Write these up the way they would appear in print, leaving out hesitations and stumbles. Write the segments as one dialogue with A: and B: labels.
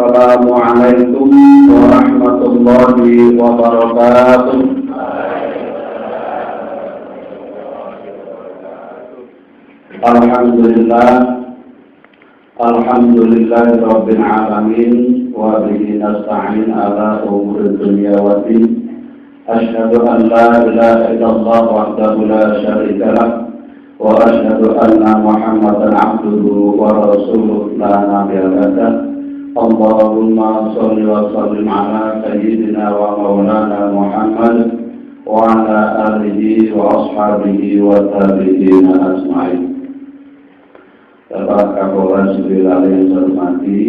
A: Assalamualaikum warahmatullahi wabarakatuh. Alhamdulillahirabbil alamin wa bihi nasta'in ala umuri dunya waddin. Asyhadu an la ilaha illallah wahdahu la syarika lah wa asyhadu anna Muhammadan abduhu wa rasuluhu la nabiyya ba'dahu. Allahumma shalli wa sallim ala sayyidina wa maulana Muhammad wa ala alihi wa ashabihi wa tabi'ina ajma'in. Bapak Kapolres Wilayah yang saya hormati,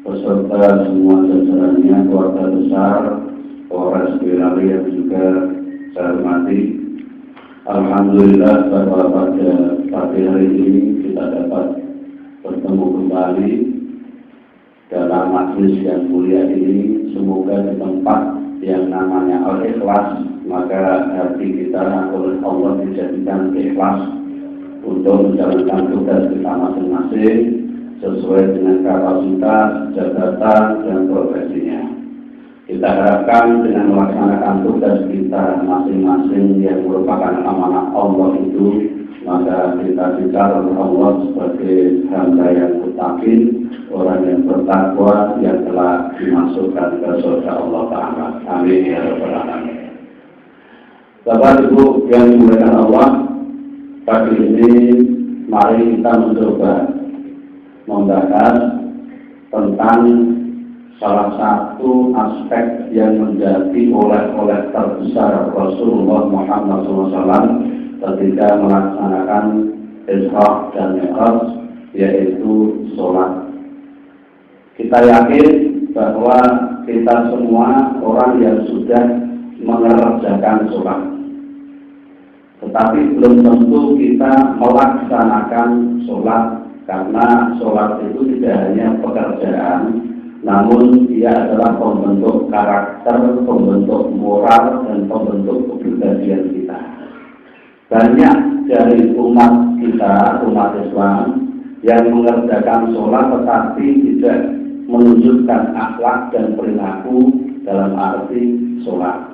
A: beserta semua jajarannya, keluarga besar Polres Wilayah yang juga saya hormati. Alhamdulillah bahwa pada pagi hari ini kita dapat bertemu kembali dalam majelis yang mulia ini. Semoga di tempat yang namanya al-ikhlas, maka hati kita oleh Allah dijadikan ikhlas untuk menjalankan tugas kita masing-masing sesuai dengan kapasitas, jabatan, dan profesinya. Kita harapkan dengan melaksanakan tugas kita masing-masing yang merupakan amanah Allah itu, maka kita dicatat oleh Allah sebagai hamba yang muttaqin, orang yang bertakwa, yang telah dimasukkan ke surga Allah Ta'ala. Amin ya rabbal alamin. Bapak Ibu yang dimuliakan Allah, pagi ini mari kita mencoba membahas tentang salah satu aspek yang menjadi oleh-oleh terbesar Rasulullah Muhammad SAW ketika melaksanakan Isra dan Mi'raj, yaitu sholat. Kita yakin bahwa kita semua orang yang sudah mengerjakan sholat, tetapi belum tentu kita melaksanakan sholat, karena sholat itu tidak hanya pekerjaan, namun dia adalah pembentuk karakter, pembentuk moral, dan pembentuk kepribadian kita. Banyak dari umat kita, umat Islam, yang mengerjakan sholat tetapi tidak menunjukkan akhlak dan perilaku dalam arti sholat.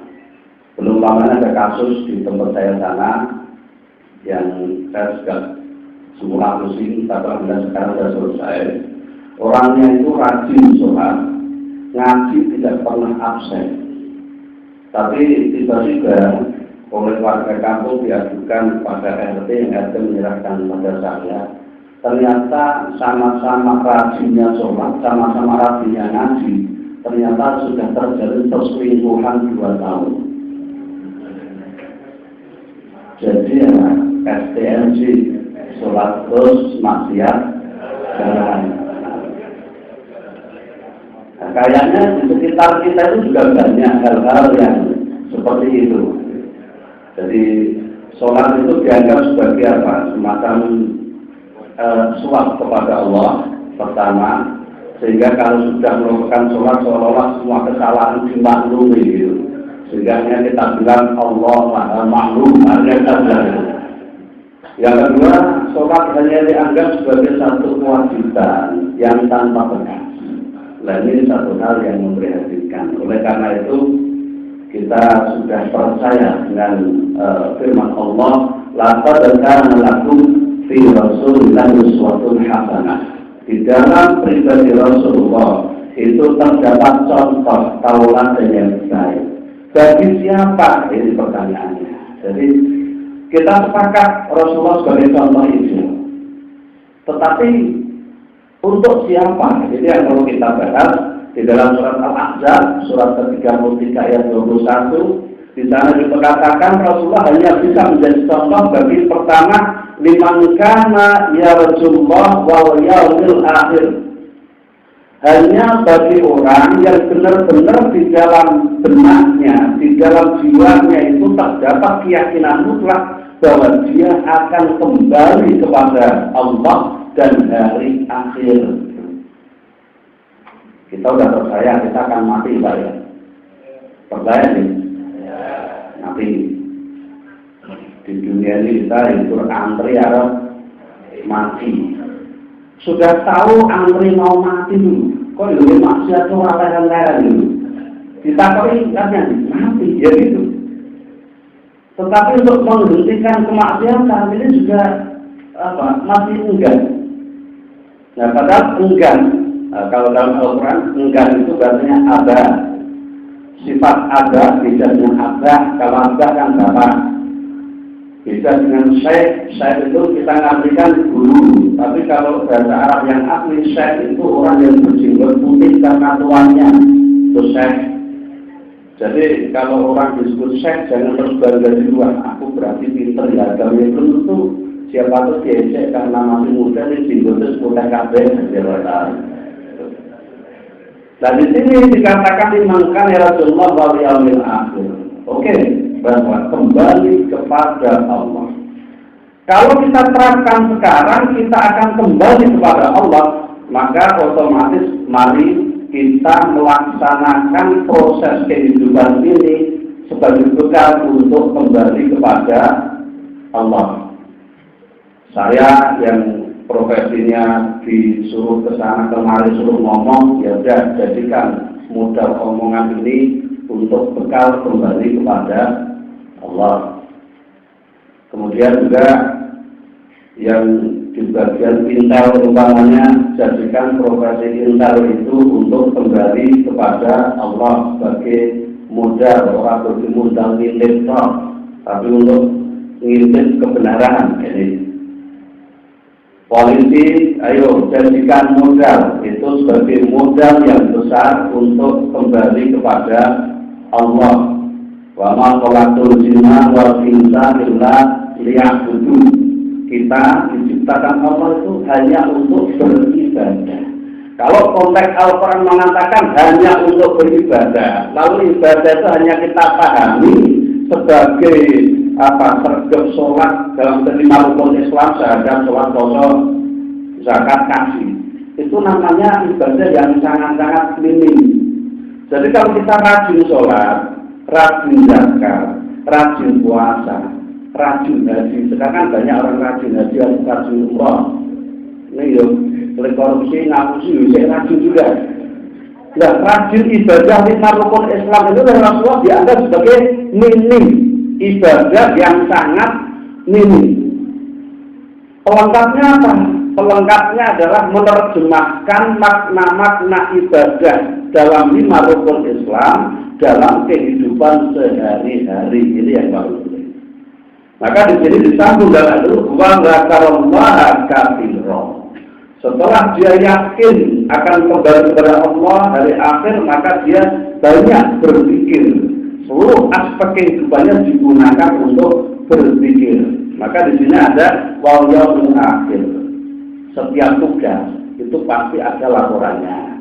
A: Belum lama ada kasus di tempat saya sana yang saya juga semula pusing, tapi alhamdulillah sekarang sudah selesai. Orangnya itu rajin sholat, ngaji tidak pernah absen. Tapi tiba-tiba oleh warga kampung diajukan pada RT, yang RT menyerahkan pada saya. Ternyata sama-sama rajinnya sholat, sama-sama rajinnya ngaji, ternyata sudah terjadi perselingkuhan 2 tahun. Jadi ya, STMJ, sholat terus, maksiat jalan. Nah, kayaknya di sekitar kita itu juga banyak hal-hal yang seperti itu. Jadi sholat itu dianggap sebagai apa? Semacam suap kepada Allah pertama, sehingga kalau sudah melakukan sholat seolah-olah semua kesalahan dimaklumi gitu. Sehingga kita bilang Allah Maha Maklum. Yang kedua, sholat hanya dianggap sebagai satu kewajiban yang tanpa bekas. Nah, ini satu hal yang memprihatinkan. Oleh karena itu kita sudah percaya dengan firman Allah, laqad kana lakum fi Rasulillah uswatun hasanah. Di dalam pribadi Rasulullah itu terdapat contoh tauladan yang baik. Bagi siapa? Ini pertanyaannya. Jadi kita sepakat Rasulullah sebagai contoh itu. Tetapi untuk siapa? Jadi yang perlu kita bahas di dalam surat Al-Ahzab, surat ke-33 ayat 21, di sana dikatakan Rasulullah hanya bisa menjadi contoh bagi pertama, liman kana yarjullah wal yaumil akhir. Hanya bagi orang yang benar-benar di dalam benaknya, di dalam jiwanya itu terdapat keyakinan mutlak bahwa dia akan kembali kepada Allah dan hari akhir. Kita sudah percaya kita akan mati, Pak ya? Percaya nih? Mati. Di dunia ini kita itu antri atau mati. Sudah tahu antri mau mati dulu. kok lebih maksiat tuh apa-apa gitu. Ditakoi katanya mati ya gitu. Tetapi untuk menghentikan kemaksiatan ini juga masih enggan. Nah, padahal enggan. Kalau dalam Al-Quran enggan itu artinya ada. Sifat ada beda dengan ada. Kalau ada kan bapak. Beda dengan syekh itu kita ngartikan guru. Tapi kalau bahasa Arab yang asli syekh itu orang yang berjenggot putih karena tuannya itu syekh. Jadi kalau orang disebut syekh jangan terus bangga di luar. Aku berarti pinter ya. Kalau yang belum tentu siapa tuh diejek karena masih muda ini jenggotnya sepuluh kabeh. Nah di sini dikatakan dimangkan ya Rasulullah wal yaumil akhir. Oke. Bahwa kembali kepada Allah. Kalau kita terapkan sekarang, kita akan kembali kepada Allah, maka otomatis mari kita melaksanakan proses kehidupan ini sebagai bekal untuk kembali kepada Allah. Saya yang profesinya disuruh ke sana kemari suruh ngomong, ya udah jadikan modal omongan ini untuk bekal kembali kepada Allah. Kemudian juga yang di bagian intel umpamanya jadikan profesi intel itu untuk kembali kepada Allah sebagai modal, atau modal ngintip tapi untuk ngintip kebenaran ini. Polisi, ayo jadikan modal itu sebagai modal yang besar untuk kembali kepada Allah. Wa ma khalaqtul jinna wal insa illa liya'budun. Kita diciptakan Allah itu hanya untuk beribadah. Kalau konteks Al-Quran mengatakan hanya untuk beribadah, lalu ibadah itu hanya kita pahami sebagai sergap sholat dalam kelima rukun Islam, syahadat, sholat, puasa, zakat, kasih. Itu namanya ibadah yang sangat-sangat minim. Jadi kalau kita rajin sholat, rajin zakat, rajin puasa, rajin haji. Sekarang banyak orang rajin haji, rajin umrah. Ini yuk, korupsi, ngapusi, saya rajin juga. Nah, rajin ibadah lima rukun Islam itu oleh Rasulullah dianggap sebagai minim, ibadah yang sangat minim. Pelengkapnya apa? Pelengkapnya adalah menerjemahkan makna-makna ibadah dalam lima rukun Islam dalam kehidupan sehari-hari. Ini yang baru. Maka di sini disambung dalam itu wa dzakarallaha katsiran. Setelah dia yakin akan kembali kepada Allah hari akhir, maka dia banyak berpikir. Seluruh aspek kehidupannya digunakan untuk berpikir. Maka di sini ada wal yaumil akhir. Setiap tugas itu pasti ada laporannya.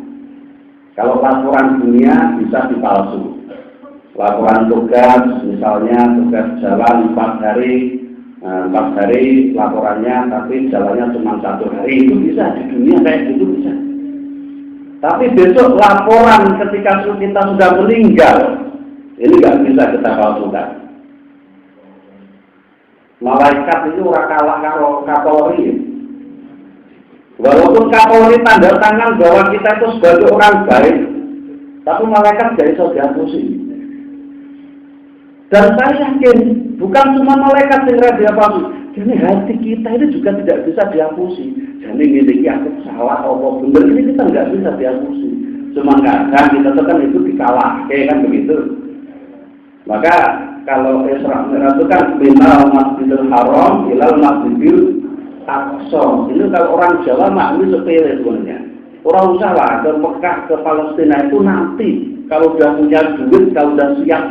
A: Kalau laporan dunia bisa dipalsu. Laporan tugas, misalnya tugas jalan 4 hari, 4 hari laporannya, tapi jalannya cuma 1 hari, itu bisa di dunia kayak gitu bisa. Tapi besok laporan ketika kita sudah meninggal, ini nggak bisa kita palsukan. Malaikat itu ora kalah karo Kapolri. Walaupun Kapolri tanda tangan bahwa kita itu sebagai orang baik, tapi malaikat gak bisa dihapusi. Dan saya yakin bukan cuma malaikat yang dihapusi, jadi hati kita ini juga tidak bisa dihapusi. Jadi miliki aku salah atau benar ini kita nggak bisa dihapusi. Cuma kadang kita tekan itu dikalah, kan begitu. Maka kalau Isra Mi'raj itu kan minal Masjidil Haram ilal Masjidil Aqsa. Ini kalau orang Jawa mah ini sepele sebenarnya. Orang usah lah ke Mekah, ke Palestina itu nanti kalau sudah punya duit, kalau sudah siap.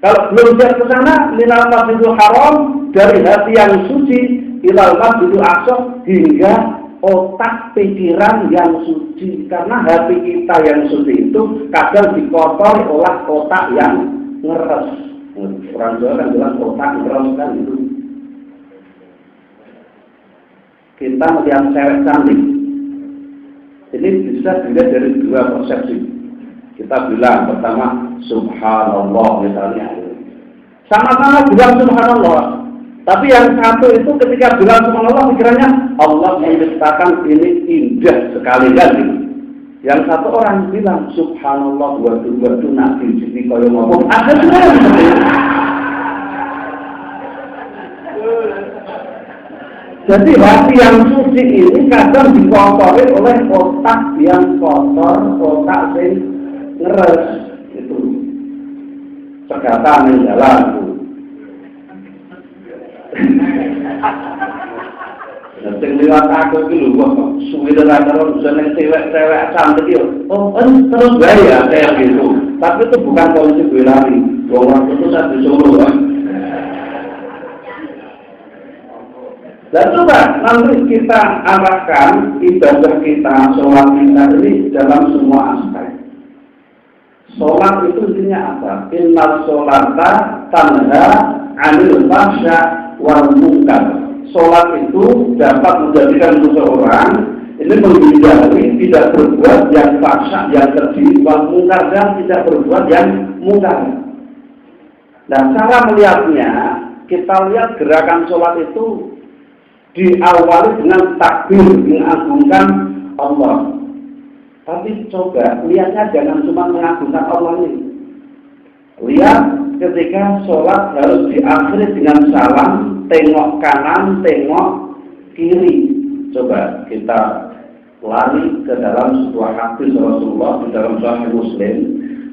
A: Kalau belum siap ke sana, minal Masjidil Haram dari hati yang suci ilal Masjidil Aqsa hingga otak pikiran yang suci. Karena hati kita yang suci itu kadang dikotori oleh otak yang ngeres. Orang Jawa kan bilang otak ngeres kan itu. Kita melihat cewek cantik. Ini bisa dilihat dari 2 persepsi. Kita bilang pertama subhanallah misalnya. Sama-sama bilang subhanallah. Tapi yang satu itu ketika bilang subhanallah pikirannya Allah menciptakan ini indah sekali kan. Yang satu orang bilang, subhanallah, waduh nabi jadi kaya ngomong. Ada juga yang seperti itu. Jadi hati yang suci ini kadang dikotori oleh otak yang kotor, otak yang ngeres. Itu. Segata menjalan. Sing liwat aku iki lho kok suwi terus jeneng cewek-cewek cantik yo. Oh, terus gaya kayak gitu. Tapi itu bukan kondisi berlari. Wong itu saya disuruh. Dan coba nanti kita arahkan ibadah kita, sholat kita ini dalam semua aspek. Sholat itu intinya apa? Inna sholata tanha 'anil fahsya wal munkar. Sholat itu dapat menjadikan seseorang ini menghindari tidak berbuat yang fahsya, yang keji, wal munkar, dan tidak berbuat yang munkar. Nah, cara melihatnya, kita lihat gerakan sholat itu diawali dengan takbir, mengagungkan Allah. Tapi coba lihatnya jangan cuma mengagungkan Allah ini. Lihat ketika sholat harus diakhiri dengan salam, tengok kanan, tengok kiri. Coba kita lari ke dalam sebuah hadis Rasulullah di dalam Sahih Muslim.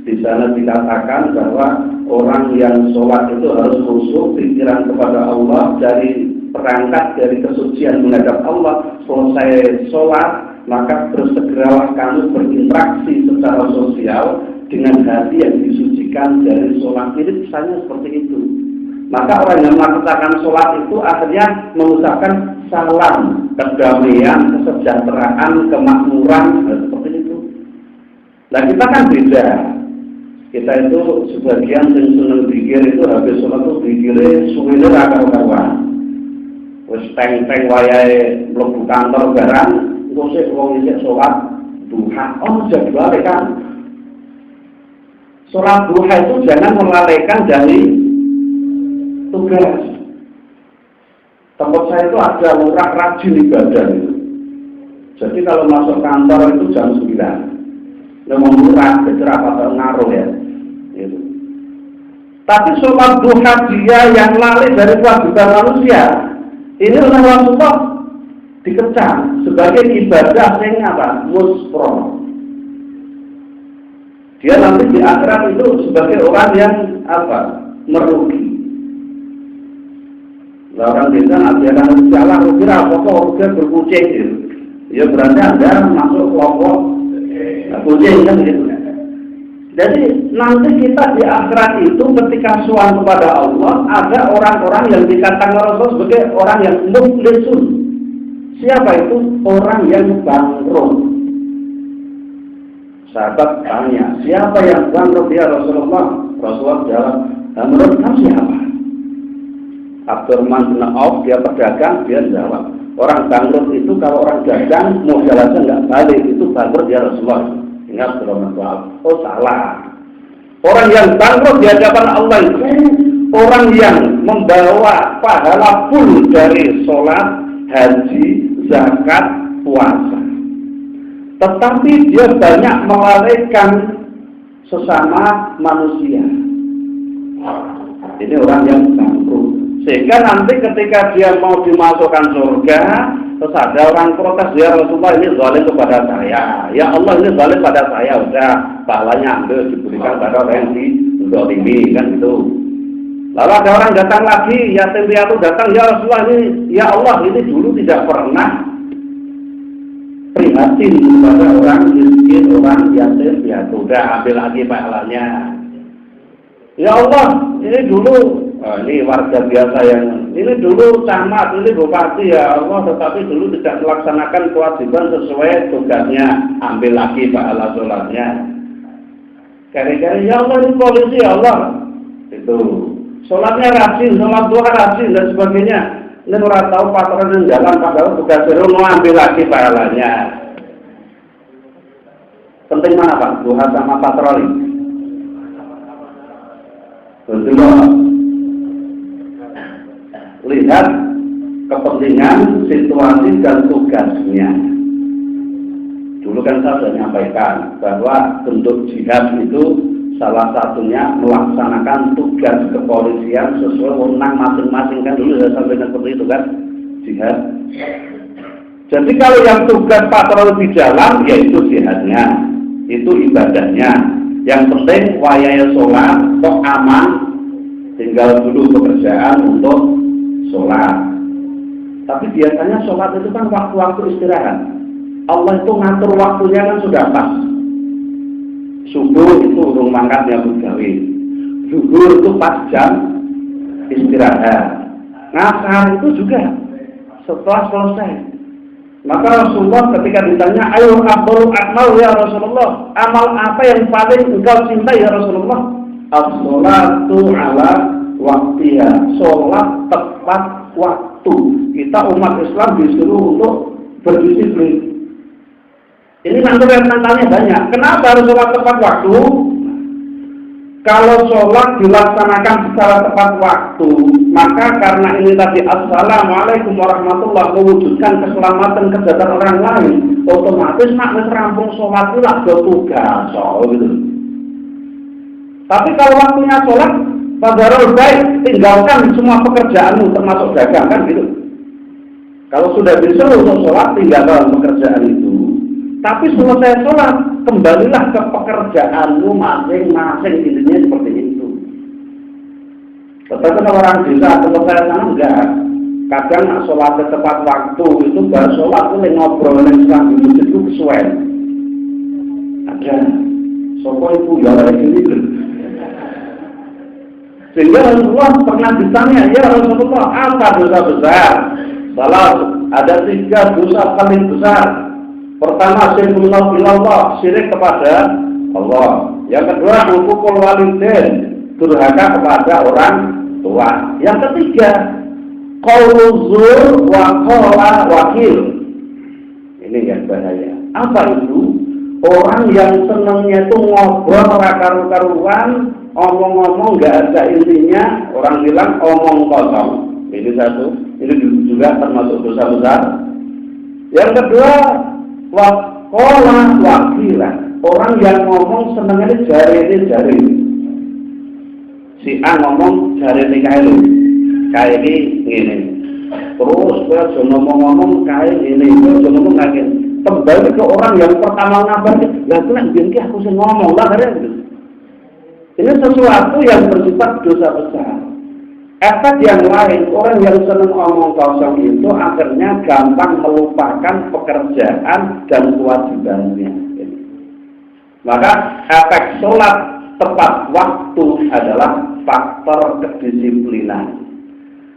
A: Di sana dikatakan bahwa orang yang sholat itu harus khusyuk, pikiran kepada Allah, dari perangkat dari kesucian menghadap Allah. Selesai sholat, maka bersegeralah kamu berinteraksi secara sosial dengan hati yang disucikan dari sholat. Ini misalnya seperti itu. Maka orang yang melaksanakan sholat itu akhirnya mengucapkan salam, kedamaian, kesejahteraan, kemakmuran, seperti itu. Nah, kita kan beda. Kita itu sebagian yang senang pikir itu habis sholat itu pikirnya suwene ra karuan. Wis teng-teng wayahe mlebu kantor barang, engko sik wong isih sholat duha. Oh, jadwale kan. Sholat duha itu jangan melalaikan dari tugas. Tempat saya itu ada lurah rajin ibadah itu. Jadi kalau masuk kantor itu jam 9. Memang lurah, jadi apa ngaruh ya. Gitu. Tapi sholat duha dia yang lalai dari kewajiban manusia, ini oleh Rasulullah dikecam sebagai ibadah yang apa? Muspro. Dia nanti di akhirat itu sebagai orang yang apa? Merugi. Orang desa nanti akan jalan rugi apa-apa, rugi berkucing gitu. Ya berarti Anda masuk kelompok kucing kan gitu. Jadi nanti kita di akhirat itu ketika sowan kepada Allah, ada orang-orang yang dikatakan Rasul sebagai orang yang muflisun. Siapa itu? Orang yang bangkrut. Sahabat tanya, siapa yang bangkrut ya Rasulullah? Rasulullah jawab, menurut kamu siapa? Abdurrahman bin Auf, dia pedagang, dia jawab, orang bangkrut itu kalau orang dagang mau jalannya nggak balik, itu bangkrut ya Rasulullah. Ingat Abdurrahman bin Auf. Oh salah. Orang yang bangkrut di hadapan Allah itu orang yang membawa pahala full dari sholat, haji, zakat, puasa. Tetapi dia banyak melalaikan sesama manusia. Ini orang yang bangkrut. Sehingga nanti ketika dia mau dimasukkan surga, terus ada orang protes, ya Rasulullah ini zalim kepada saya. Ya Allah ini zalim pada saya, udah pahalanya ambil diberikan pada orang yang dizalimi kan gitu. Lalu ada orang datang lagi, yatim piatu datang, ya Rasulullah ini, ya Allah ini dulu tidak pernah prihatin kepada orang miskin, orang yatim piatu, udah ambil lagi pahalanya. Ya Allah ini dulu ini warga biasa yang ini dulu camat, ini bupati ya Allah, tetapi dulu tidak melaksanakan kewajiban sesuai tugasnya, ambil lagi pahala sholatnya. Kira-kira ya Allah ini polisi ya Allah, itu sholatnya rajin, sholat duha rajin dan sebagainya. Ini orang tahu patroli yang jalan padahal tugas mau ambil lagi pahalanya. Penting mana Pak? Duha sama patroli. Betul. Lihat kepentingan, situasi dan tugasnya. Dulu kan saya sudah menyampaikan bahwa bentuk jihad itu salah satunya melaksanakan tugas kepolisian sesuai wewenang masing-masing, kan dulu saya sampaikan seperti itu kan, jihad. Jadi kalau yang tugas patroli di jalan, yaitu jihadnya, itu ibadahnya. Yang penting wayai sholat, kok aman, tinggal dulu pekerjaan untuk sholat. Tapi biasanya sholat itu kan waktu-waktu istirahat. Allah itu ngatur waktunya kan sudah pas. Subuh itu urung mangkat ya gawe. Zuhur itu pas jam istirahat. Ngasar itu juga setelah selesai. Maka Rasulullah ketika ditanya, ayo afdalul a'mal ya Rasulullah, amal apa yang paling engkau cintai ya Rasulullah? As-sholatu ala waktiha, sholat tepat waktu. Kita umat Islam disuruh untuk berdisiplin. Ini manfaat-manfaatnya banyak. Kenapa harus sholat tepat waktu? Kalau sholat dilaksanakan secara tepat waktu, maka karena ini tadi assalamualaikum warahmatullahi mewujudkan keselamatan kesehatan orang lain, otomatis makna rampung sholat itu lah tugas, gitu. Tapi kalau waktunya sholat, padahal baik, tinggalkan semua pekerjaanmu termasuk dagang, kan gitu. Kalau sudah bisa untuk sholat, tinggalkan pekerjaan itu. Tapi selesai sholat, kembalilah ke pekerjaanmu masing-masing, intinya seperti itu. Tetapi orang desa selesai sana enggak. Kadang sholat tepat waktu itu baru sholat itu ngobrol dengan Islam di masjid itu kesuwen. Ada sopo ibu ya ini. Sehingga Rasulullah pernah ditanya, ya Rasulullah, apa dosa besar? Salah, ada 3 dosa paling besar. Pertama, syirkullah bilallah, syirik kepada Allah. Yang kedua, hukukul walidain, durhaka kepada orang tua. Yang ketiga, qaulu zur wa qala wakil. Ini yang bahaya. Apa itu? Orang yang senangnya itu ngobrol karu-karuan, omong-omong nggak ada intinya, orang bilang omong kosong. Ini satu. Ini juga termasuk dosa besar. Yang kedua, wakola wakilan, orang yang ngomong senengnya jari ini. Si A ngomong jari ini kayak ini. Terus dia ngomong kayak ini, dia ngomong kayak ini. Kembali ke orang yang pertama ngabar, ya itu nak biar aku sih ngomong lah gitu. Ini sesuatu yang bersifat dosa besar. Efek yang lain, orang yang senang ngomong kosong itu akhirnya gampang melupakan pekerjaan dan kewajibannya. Maka efek sholat tepat waktu adalah faktor kedisiplinan.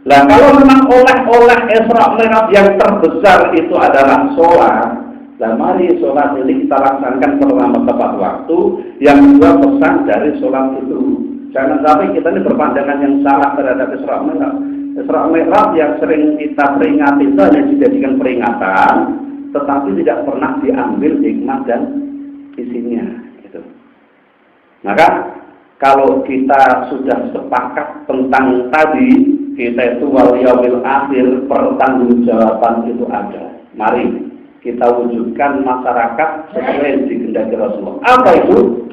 A: Nah kalau memang oleh Isra Mi'raj yang terbesar itu adalah sholat, nah mari sholat ini kita laksanakan pertama tepat waktu. Yang kedua pesan dari sholat itu. Jangan sampai kita ini berpandangan yang salah terhadap Isra Mi'raj. Isra Mi'raj yang sering kita peringati itu hanya dijadikan peringatan, tetapi tidak pernah diambil hikmah dan isinya. Gitu. Maka kalau kita sudah sepakat tentang tadi, kita itu wal yaumil akhir, pertanggungjawaban itu ada. Mari kita wujudkan masyarakat sesuai yang dikehendaki Rasulullah. Apa itu?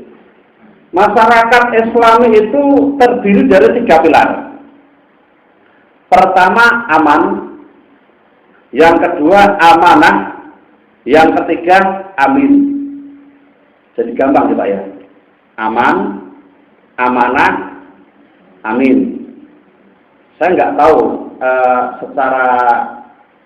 A: Masyarakat Islami itu terdiri dari 3 pilar. Pertama, aman. Yang kedua, amanah. Yang ketiga, amin. Jadi gampang ya Pak ya. Aman, amanah, amin. Saya nggak tahu secara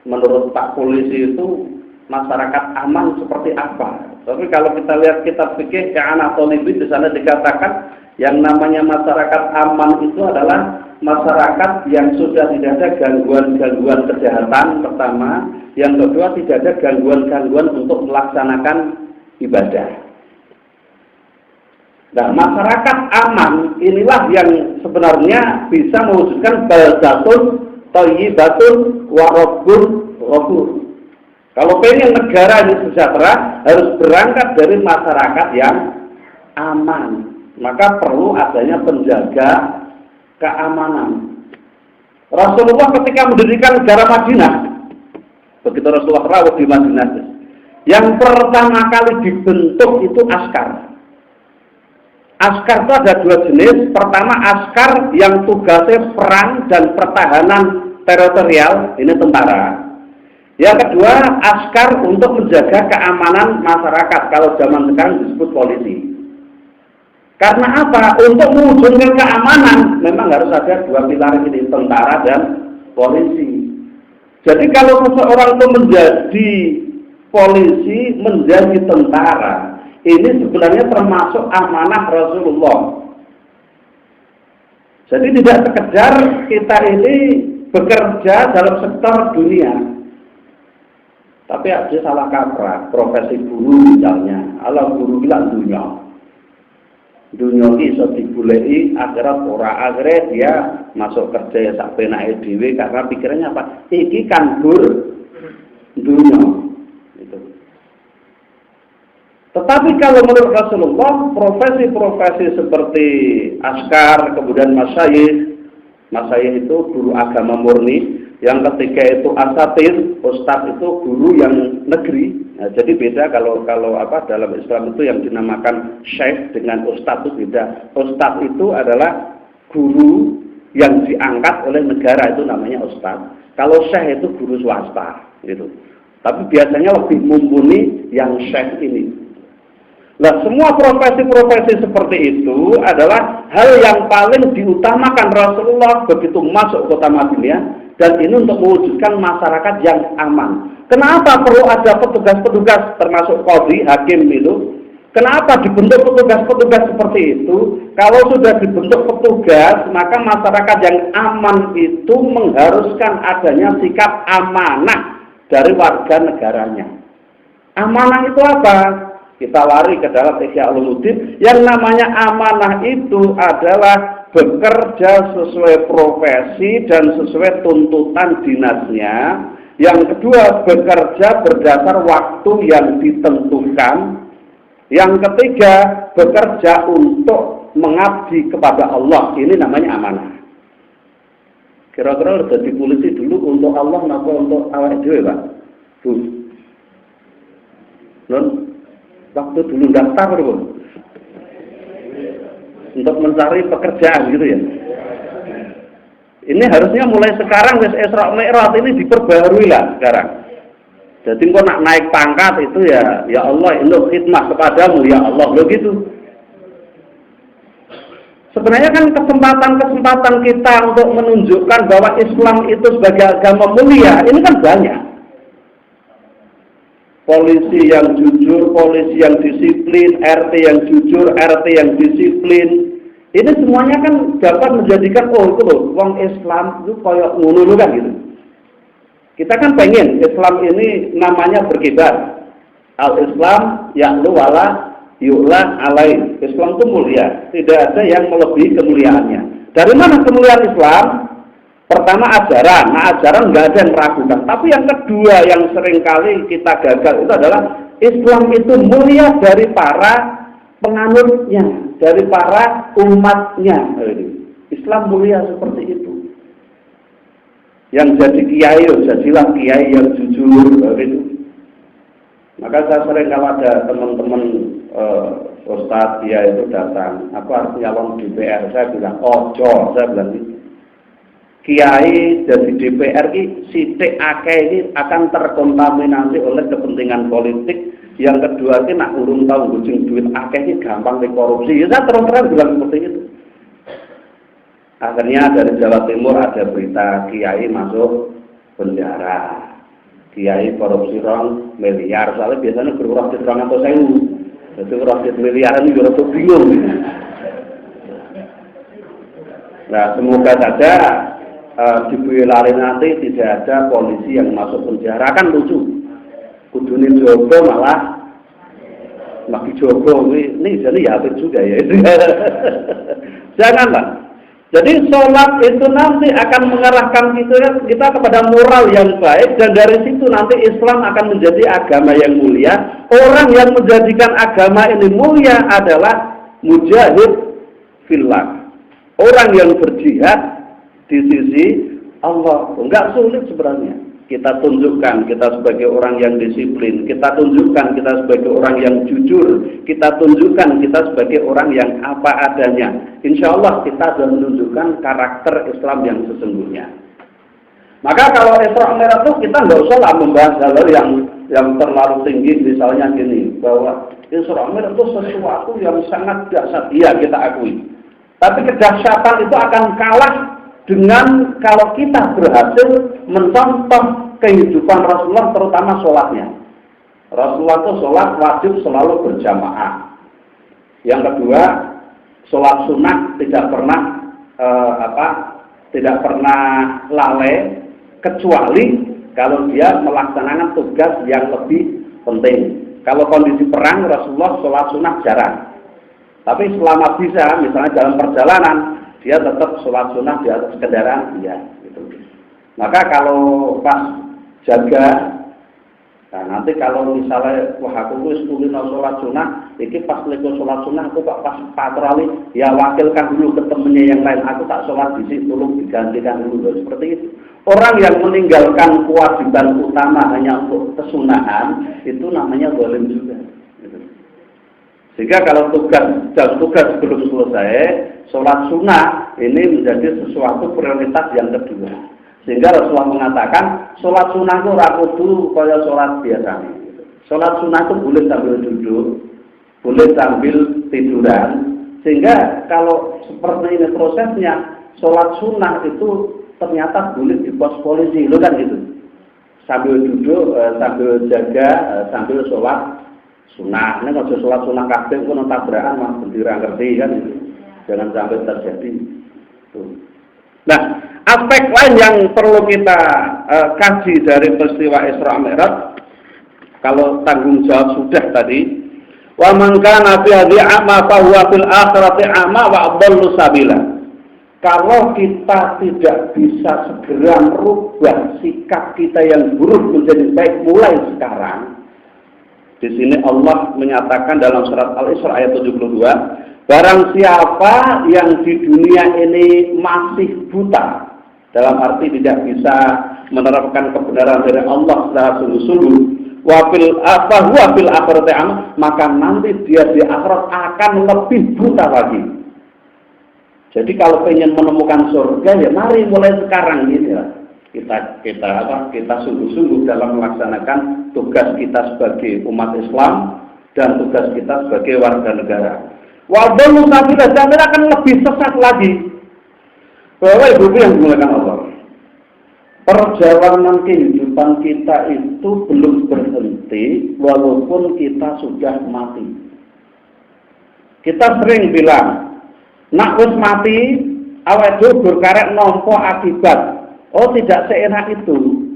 A: menurut Pak Polisi itu masyarakat aman seperti apa. Tapi kalau kita lihat kitab fikih Anatolibi, di sana dikatakan yang namanya masyarakat aman itu adalah masyarakat yang sudah tidak ada gangguan-gangguan kejahatan pertama, yang kedua tidak ada gangguan-gangguan untuk melaksanakan ibadah. Nah, masyarakat aman inilah yang sebenarnya bisa mewujudkan baldatun thayyibatun wa rabbun ghafur. Kalau pengen negara ini sejahtera, harus berangkat dari masyarakat yang aman. Maka perlu adanya penjaga keamanan. Rasulullah ketika mendirikan negara Madinah, begitu Rasulullah rawuh di Madinah,
B: Yang pertama kali dibentuk itu askar. Askar itu ada dua jenis. Pertama askar yang tugasnya perang dan pertahanan teritorial, ini tentara. Yang kedua askar untuk menjaga keamanan masyarakat, kalau zaman sekarang disebut polisi. Karena apa? Untuk mewujudkan keamanan memang harus ada dua pilar ini, tentara dan polisi. Jadi kalau seseorang itu menjadi polisi, menjadi tentara, ini sebenarnya termasuk amanah Rasulullah. Jadi tidak sekedar kita ini bekerja dalam sektor dunia, tapi ada salah kaprah. Profesi guru misalnya, ala guru bilang dunia iso dibulei akhirat ora, akhirnya dia masuk kerja ya sak penake dhewe karena pikirannya apa? Iki kan dunia. Itu. Tetapi kalau menurut Rasulullah, profesi-profesi seperti askar, kemudian masyayikh itu guru agama murni, yang ketiga itu asatir, ustadz itu guru yang negeri. Nah, jadi beda kalau dalam Islam itu yang dinamakan syekh dengan ustadz itu beda. Ustadz itu adalah guru yang diangkat oleh negara, itu namanya ustadz. Kalau syekh itu guru swasta, gitu. Tapi biasanya lebih mumpuni yang syekh ini. Nah, semua profesi-profesi seperti itu adalah hal yang paling diutamakan Rasulullah begitu masuk kota Madinah, dan ini untuk mewujudkan masyarakat yang aman. Kenapa perlu ada petugas-petugas termasuk qadhi, hakim itu? Kenapa dibentuk petugas-petugas seperti itu? Kalau sudah dibentuk petugas, maka masyarakat yang aman itu mengharuskan adanya sikap amanah dari warga negaranya. Amanah itu apa? Kita lari ke dalam Ihya Ulumuddin. Yang namanya amanah itu adalah bekerja sesuai profesi dan sesuai tuntutan dinasnya. Yang kedua, bekerja berdasar waktu yang ditentukan. Yang ketiga, bekerja untuk mengabdi kepada Allah. Ini namanya amanah. Kira-kira udah di polisi dulu untuk Allah atau untuk awak dewe, Pak? Bu. Non, waktu dulu daftar, Bu. Untuk mencari pekerjaan gitu ya. Ini harusnya mulai sekarang Isra Mi'raj ini diperbarui lah sekarang. Jadi kok nak naik pangkat itu ya Allah itu khidmah kepadamu ya Allah lo gitu. Sebenarnya kan kesempatan-kesempatan kita untuk menunjukkan bahwa Islam itu sebagai agama mulia ini kan banyak. Polisi yang jujur, polisi yang disiplin, RT yang jujur, RT yang disiplin. Ini semuanya kan dapat menjadikan itu loh, wong Islam itu koyok ngono kan gitu. Kita kan pengen Islam ini namanya berkibar. Al-Islam ya'lu wala yu'la alaih. Islam itu mulia, tidak ada yang melebihi kemuliaannya. Dari mana kemuliaan Islam? Pertama ajaran. Nah, ajaran nggak ada yang meragukan. Tapi yang kedua yang seringkali kita gagal itu adalah Islam itu mulia dari para penganutnya, dari para umatnya. Islam mulia seperti itu. Yang jadi kiai, jadilah kiai yang jujur, begitu. Maka saya sering kalau ada teman-teman ustadz dia itu datang, aku harus nyalon DPR, saya bilang ojo, saya bilang gitu. Kiai dari DPR ini sitik akeh ini akan terkontaminasi oleh kepentingan politik. Yang kedua ini nak urung tahu gujing duit akeh ini gampang dikorupsi. Ya, saya terang-terang bilang seperti itu. Akhirnya dari Jawa Timur ada berita kiai masuk penjara, kiai korupsi rong miliar. Soalnya biasanya berkorupsi rong atau sewu, jadi korupsi miliaran itu juga bingung. Nah, semoga saja di Boyolali nanti tidak ada polisi yang masuk penjara, kan lucu. Kudunin jogo malah lagi jogo, ini jadi ya apa juga ya. Janganlah. Jadi sholat itu nanti akan mengarahkan kita kepada moral yang baik, dan dari situ nanti Islam akan menjadi agama yang mulia. Orang yang menjadikan agama ini mulia adalah mujahid fillah. Orang yang berjihad di sisi Allah. Enggak sulit sebenarnya. kita tunjukkan kita sebagai orang yang disiplin, kita tunjukkan kita sebagai orang yang jujur, kita tunjukkan kita sebagai orang yang apa adanya. Insya Allah kita sudah menunjukkan karakter Islam yang sesungguhnya. Maka kalau Isra Mi'raj itu kita nggak usah lah membahas hal yang terlalu tinggi, misalnya gini, bahwa Isra Mi'raj itu sesuatu yang sangat dahsyat, iya kita akui. Tapi kedahsyatan itu akan kalah dengan kalau kita berhasil mencontoh kehidupan Rasulullah, terutama sholatnya. Rasulullah itu sholat wajib selalu berjamaah. Yang kedua, sholat sunnah tidak pernah lalai, kecuali kalau dia melaksanakan tugas yang lebih penting. Kalau kondisi perang, Rasulullah sholat sunnah jarang. Tapi selama bisa, misalnya dalam perjalanan, dia tetap sholat sunnah di atas kendaraan, ya, gitu. Maka kalau pas jaga, nah nanti kalau misalnya, wah aku wis kulino sholat sunnah, ini pas lego sholat sunnah, aku pas patroli, ya wakilkan dulu ke temennya yang lain, aku tak sholat di situ, tolong digantikan dulu, seperti itu. Orang yang meninggalkan kewajiban utama hanya untuk kesunahan, itu namanya zalim juga. Sehingga kalau tugas belum selesai, sholat sunnah ini menjadi sesuatu prioritas yang kedua. Sehingga Rasulullah mengatakan, sholat sunnah itu rakudu kaya sholat biasa. Sholat sunnah itu boleh sambil duduk, boleh sambil tiduran. Sehingga kalau seperti ini prosesnya, sholat sunnah itu ternyata boleh di pos polisi, lo kan gitu. Sambil duduk, sambil jaga, sambil sholat sunnah. Ini kalau sholat sunnah kabeh itu tabrakan mas bendera ngerti kan itu. Jangan sampai terjadi. Nah, aspek lain yang perlu kita kaji dari peristiwa Isra Mi'raj, kalau tanggung jawab sudah tadi, wa man kana fi hadhihi a'ma fa huwa fil akhirati a'ma wa adallu sabila. Kalau kita tidak bisa segera merubah sikap kita yang buruk menjadi baik mulai sekarang, di sini Allah menyatakan dalam surat Al-Isra ayat 72, barang siapa yang di dunia ini masih buta, dalam arti tidak bisa menerapkan kebenaran dari Allah secara sungguh-sungguh, huwa fil akhirati a'ma, maka nanti dia di akhirat akan lebih buta lagi. Jadi kalau pengen menemukan surga, ya mari mulai sekarang ini ya. Kita sungguh-sungguh dalam melaksanakan tugas kita sebagai umat Islam dan tugas kita sebagai warga negara. Wadallu sabila, dan akan lebih sesat lagi. Bahwa ibu yang dimuliakan Allah, perjalanan kehidupan kita itu belum berhenti walaupun kita sudah mati. Kita sering bilang, nak wis mati, awake dhewe berkarek nampa akibat. Oh, tidak seenak itu.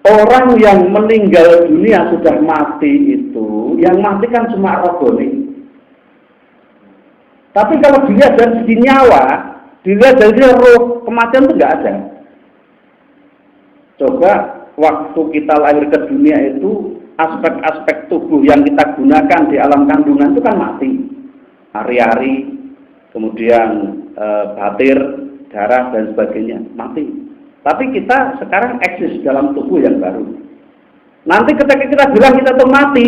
B: Orang yang meninggal dunia sudah mati itu, yang mati kan cuma rogone. Tapi kalau dilihat dari segi nyawa, dilihat dari roh, kematian itu nggak ada. Coba waktu kita lahir ke dunia itu, aspek-aspek tubuh yang kita gunakan di alam kandungan itu kan mati. Ari-ari, kemudian batir, darah dan sebagainya mati. Tapi kita sekarang eksis dalam tubuh yang baru. Nanti ketika kita bilang kita tuh mati,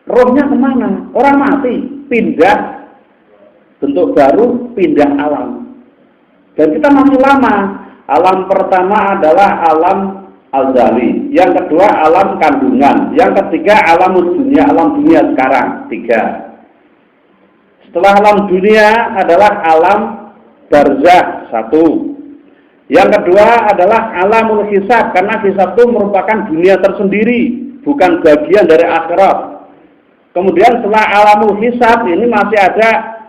B: rohnya kemana? Orang mati, pindah bentuk baru, pindah alam. Dan kita masih lama. Alam pertama adalah alam azali, yang kedua alam kandungan, yang ketiga alam dunia sekarang, 3. Setelah alam dunia adalah alam barzakh, 1. Yang kedua adalah alamul hisab, karena hisab itu merupakan dunia tersendiri, bukan bagian dari akhirat. Kemudian setelah alamul hisab ini masih ada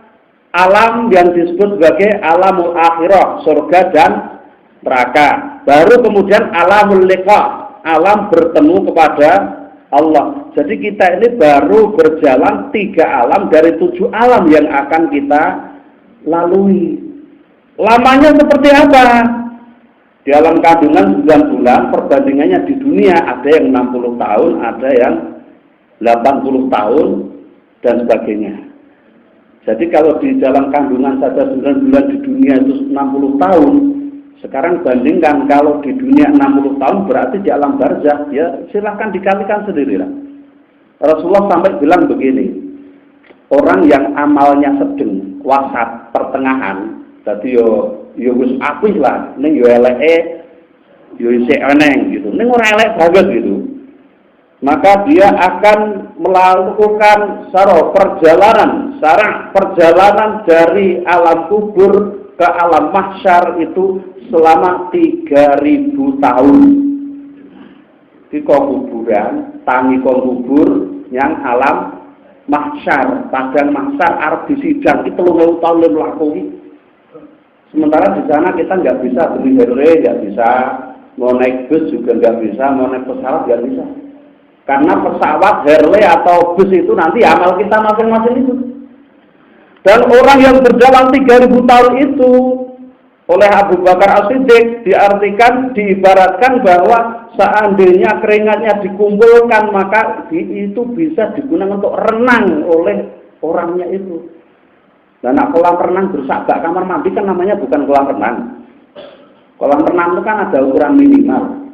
B: alam yang disebut sebagai alamul akhirah, surga dan neraka. Baru kemudian alamul liqa, alam bertemu kepada Allah. Jadi kita ini baru berjalan 3 alam dari 7 alam yang akan kita lalui. Lamanya seperti apa? Di alam kandungan 9 bulan, perbandingannya di dunia ada yang 60 tahun, ada yang 80 tahun, dan sebagainya. Jadi kalau di dalam kandungan saja 9 bulan, di dunia itu 60 tahun, Sekarang bandingkan kalau di dunia 60 tahun berarti di alam barzakh, ya silahkan dikalikan sendiri lah. Rasulullah sampai bilang begini, orang yang amalnya sedang, wasat, pertengahan, jadi yo wis apik lah, ning yo eleke yo isih eneng gitu, ning ora elek banget gitu. Maka dia akan melakukan perjalanan dari alam kubur ke alam mahsyar itu selama 3.000 tahun. Di kuburan, tangi kubur yang alam mahsyar, padang mahsyar arep disidang itu 30 tahun lakoni. Sementara di sana kita nggak bisa beli Harley, nggak bisa mau naik bus juga nggak bisa, mau naik pesawat nggak bisa. Karena pesawat, Harley atau bus itu nanti amal kita masing-masing itu. Dan orang yang berjalan 3.000 tahun itu oleh Abu Bakar As-Siddiq diibaratkan bahwa seandainya keringatnya dikumpulkan maka itu bisa digunakan untuk renang oleh orangnya itu. Dan kolam renang bersabak kamar mandi kan namanya bukan kolam renang. Kolam renang itu kan ada ukuran minimal.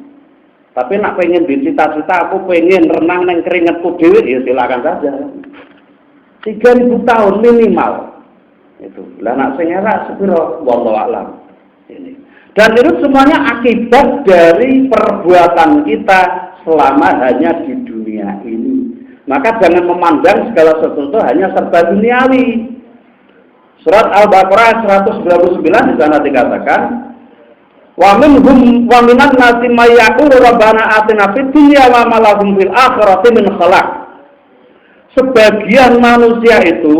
B: Tapi nak pengen dicita-cita aku pengen renang neng keringatku dhewe ya silakan saja. 3.000 tahun minimal. Itu. Lah nak sing era sepiro wallahu a'lam. Ini. Dan itu semuanya akibat dari perbuatan kita selama hanya di dunia ini. Maka jangan memandang segala sesuatu hanya serba duniawi. Surat Al-Baqarah 199 di sana dikatakan, wa minan nasi may yaqulu rabbana atina fid dunya wa ma lahum fil akhirati min khalaq. Sebagian manusia itu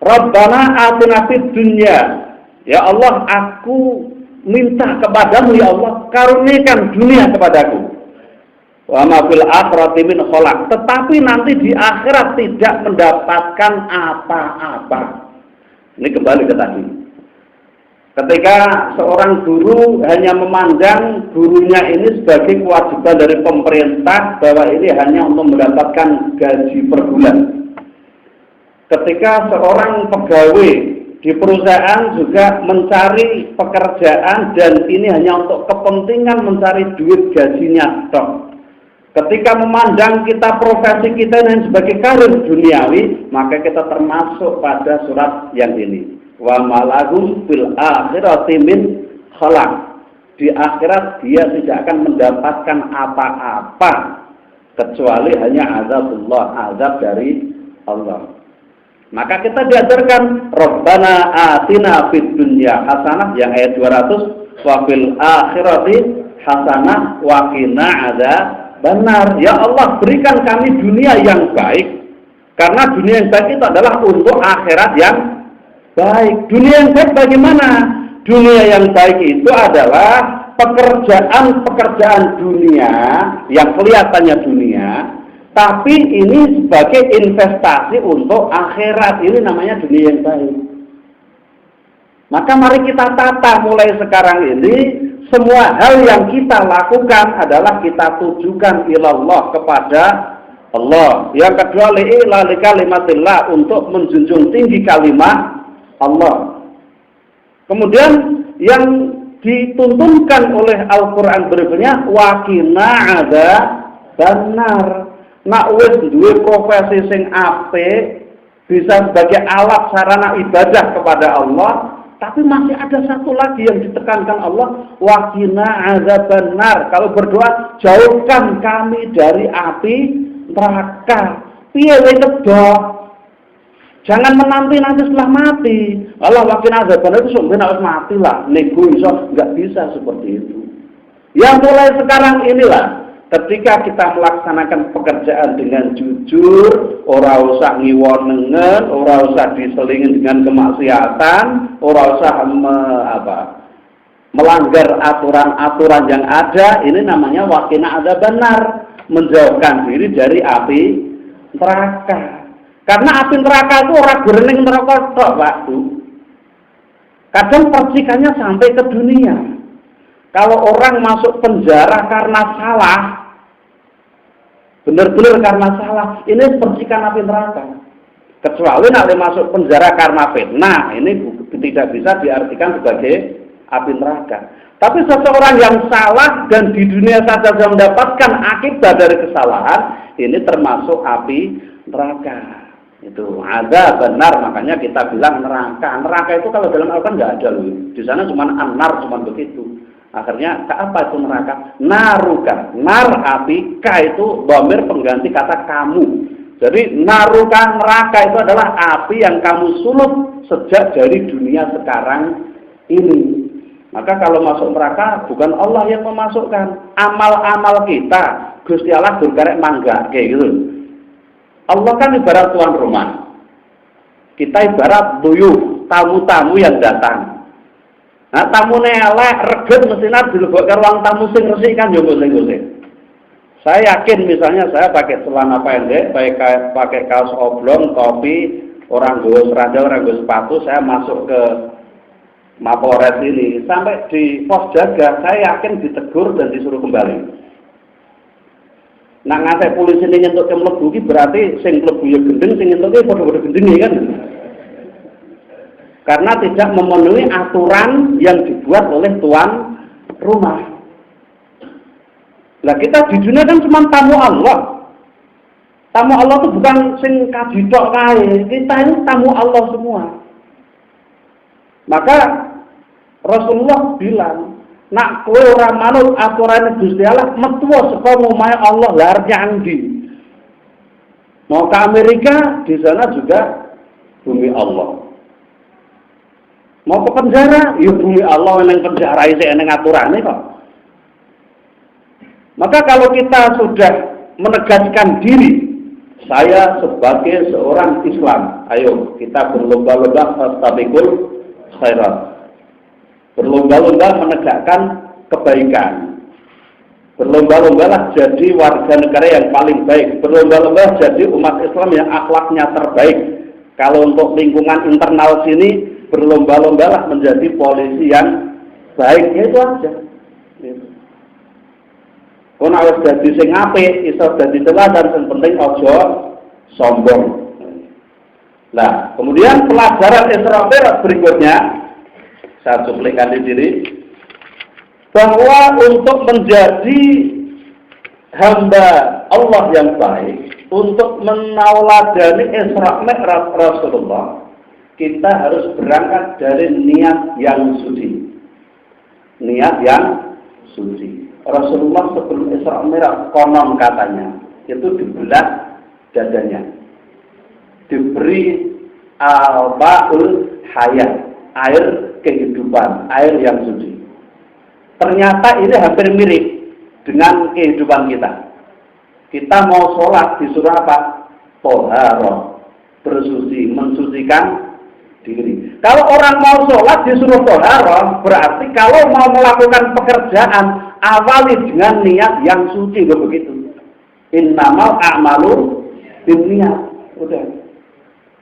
B: Rabbana atina fid dunya. Ya Allah, aku minta kepadamu ya Allah, karuniakan dunia kepadaku. Wa ma fil akhirati min khalaq. Tetapi nanti di akhirat tidak mendapatkan apa-apa. Ini kembali ke tadi. Ketika seorang guru hanya memandang gurunya ini sebagai kewajiban dari pemerintah bahwa ini hanya untuk mendapatkan gaji per bulan. Ketika seorang pegawai di perusahaan juga mencari pekerjaan dan ini hanya untuk kepentingan mencari duit gajinya tok. Ketika memandang kita profesi kita ini sebagai karir duniawi, maka kita termasuk pada surat yang ini. Wa malahum fil akhirati min khalaq. Di akhirat dia tidak akan mendapatkan apa-apa kecuali hanya azabullah, azab dari Allah. Maka kita diajarkan Rabbana atina fid dunya hasanah yang ayat 200 wa fil akhirati hasanah wa qina adzabannar. Ya Allah, berikan kami dunia yang baik. Karena dunia yang baik itu adalah untuk akhirat yang baik. Dunia yang baik bagaimana? Dunia yang baik itu adalah pekerjaan-pekerjaan dunia yang kelihatannya dunia, tapi ini sebagai investasi untuk akhirat. Ini namanya dunia yang baik. Maka mari kita tata mulai sekarang ini, semua hal yang kita lakukan adalah kita tujukan ilallah, kepada Allah. Yang kedua, li'ila li kalimatillah, untuk menjunjung tinggi kalimat Allah. Kemudian yang dituntunkan oleh Al-Quran berikutnya, waqina adzabannar. Nak wis duwe profesi sing apik, bisa sebagai alat sarana ibadah kepada Allah, tapi masih ada satu lagi yang ditekankan Allah, waqina adzabannar. Kalau berdoa, jauhkan kami dari api neraka. Piye wae nedok. Jangan menanti-nanti setelah mati. Allah waqina adzabannar itu sampeyan harus mati lah. Nego iso enggak bisa seperti itu. Yang mulai sekarang inilah, ketika kita melaksanakan pekerjaan dengan jujur, ora usah ngiwonengen, ora usah diselingin dengan kemaksiatan, ora usah melanggar aturan-aturan yang ada, ini namanya waqina adzabannar, menjauhkan diri dari api neraka. Karena api neraka itu ora bereneng neraka tok, Pak Bu. Kadang percikannya sampai ke dunia. Kalau orang masuk penjara karena salah, benar-benar karena salah, ini percikan api neraka. Kecuali nanti masuk penjara karena fitnah, ini tidak bisa diartikan sebagai api neraka. Tapi seseorang yang salah dan di dunia saja mendapatkan akibat dari kesalahan, ini termasuk api neraka. Itu ada benar, makanya kita bilang neraka. Neraka itu kalau dalam Al-Quran nggak ada loh. Di sana cuma anar, cuma begitu. Akhirnya apa itu neraka? Naruka, nar api, ka itu dhamir pengganti kata kamu. Jadi naruka, neraka itu adalah api yang kamu sulut sejak dari dunia sekarang ini. Maka kalau masuk neraka bukan Allah yang memasukkan, amal-amal kita. Gusti Allah berkarek mangga kayak gitu. Allah kan ibarat tuan rumah. Kita ibarat duyuh, tamu-tamu yang datang. Nah, tamu elek, reget mestinya dilebokkan ruang tamu sing resik kan yo sing. Saya yakin misalnya saya pakai celana pendek, pakai kaos oblong, topi, orang nggo seragam, orang nggo sepatu, saya masuk ke Mapolres ini, sampai di pos jaga, saya yakin ditegur dan disuruh kembali. Nah, ngantek polisi ini nyentuk ke mlebu iki berarti sing mlebu ya gendeng, sing nyentuk iki padha-padha gendeng kan. Karena tidak memenuhi aturan yang dibuat oleh tuan rumah. Nah, kita di dunia kan cuma tamu Allah. Tamu Allah itu bukan sing kadidok kae, kita ini tamu Allah semua. Maka Rasulullah bilang, nak kowe ora manut aturane Gusti Allah, metu saka omahe Allah lah arep nyandi. Mau ke Amerika, di sana juga bumi Allah. Mau ke penjara, ya bumi Allah yang penjara isih eneng aturane kok. Maka kalau kita sudah menegaskan diri, saya sebagai seorang Islam, ayo kita berlomba-lomba fastabiqul khairat. Berlomba-lomba menegakkan kebaikan. Berlomba-lombalah jadi warga negara yang paling baik. Berlomba-lomba jadi umat Islam yang akhlaknya terbaik. Kalau untuk lingkungan internal sini, berlomba-lombalah menjadi polisi yang baik. Ya itu aja. Kau harus jadi sing apik, iso jadi teladan, yang penting ojo sombong. Nah, kemudian pelajaran Isra Mi'raj berikutnya, saya cuplikan di sini, bahwa untuk menjadi hamba Allah yang baik, untuk menauladani Isra Mi'raj Rasulullah, kita harus berangkat dari niat yang suci. Niat yang suci. Rasulullah sebelum Isra Mi'raj konon katanya itu dibelah dadanya, diberi al-ba'ul hayat, air kehidupan, air yang suci. Ternyata ini hampir mirip dengan kehidupan kita. Kita mau sholat disuruh apa? Toharoh, bersuci, mensucikan diri. Kalau orang mau sholat disuruh toharoh, berarti kalau mau melakukan pekerjaan awali dengan niat yang suci, begitu. Innamal a'malu binniyat. Udah.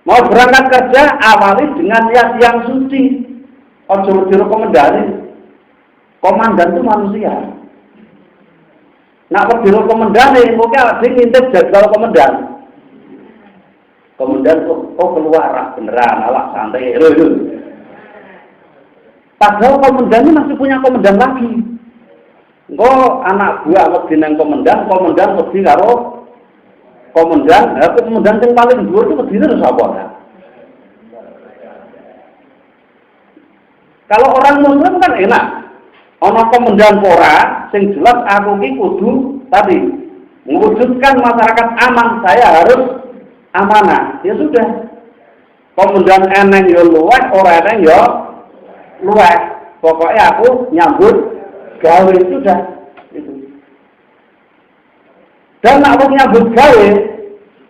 B: Mau berangkat kerja awali dengan niat yang suci. Ojo direkomendasi. Komandan itu manusia. Nak direkomendasi, mungkin ada yang ngintip jadwal komandan. Komandan keluar beneran, awak santai. Padahal komandan ini masih punya komandan lagi. Engko anak buah wedi nang komandan wedi karo komandan, komandan yang paling dhuwur itu wedi terus apa? Kalau orang muslim kan enak. Ana komandan ora, sing jelas aku iki kudu tadi mewujudkan masyarakat aman, saya harus amanah. Ya sudah. Komandan eneng yo luweh, ora eneng yo luweh. Pokoknya aku nyambut gawe sudah itu. Dan nak nyambut gawe,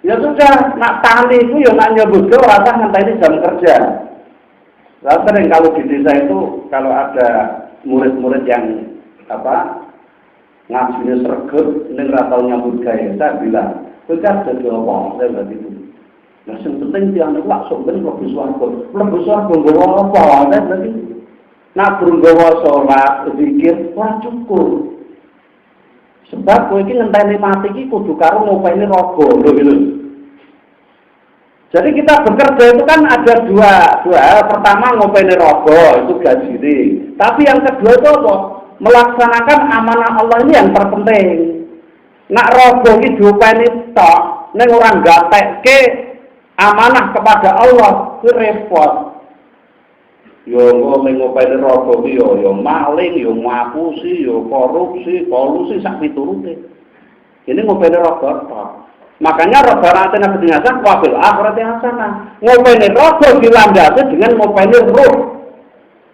B: ya sudah, nak tani itu ya nak nyambut gawe rasa ngenteni jam kerja. Lalu sering kalau di desa itu kalau ada murid-murid yang ngajinya sregep ning ra tau nyambut gawe, saya bilang, "Kowe kan dadi apa?" Saya bilang itu. Nah, sing penting tiyang niku langsung ben mlebu swarga. Mlebu swarga nggawa apa? Saya bilang itu. Nak durung gawa salat, zikir ora cukup. Sebab kowe iki ngenteni mati iki kudu karo ngopeni raga, lho gitu. Jadi kita bekerja itu kan ada dua hal. Pertama ngopeni rogo itu gaji ini. Tapi yang kedua itu apa? Melaksanakan amanah Allah ini yang terpenting. Nak rogo ini diopeni tok, neng orang gatekke amanah kepada Allah, itu repot. Yo ngopeni rogo iki yo maling, yo ngapusi, yo korupsi, kolusi sak piturute. Ini ngopeni rogo tok. Makanya Rabbana atina fid dunya hasanah wa fil akhirati hasanah. Ngopeni rogo dilandasi dengan ngopeni ruh.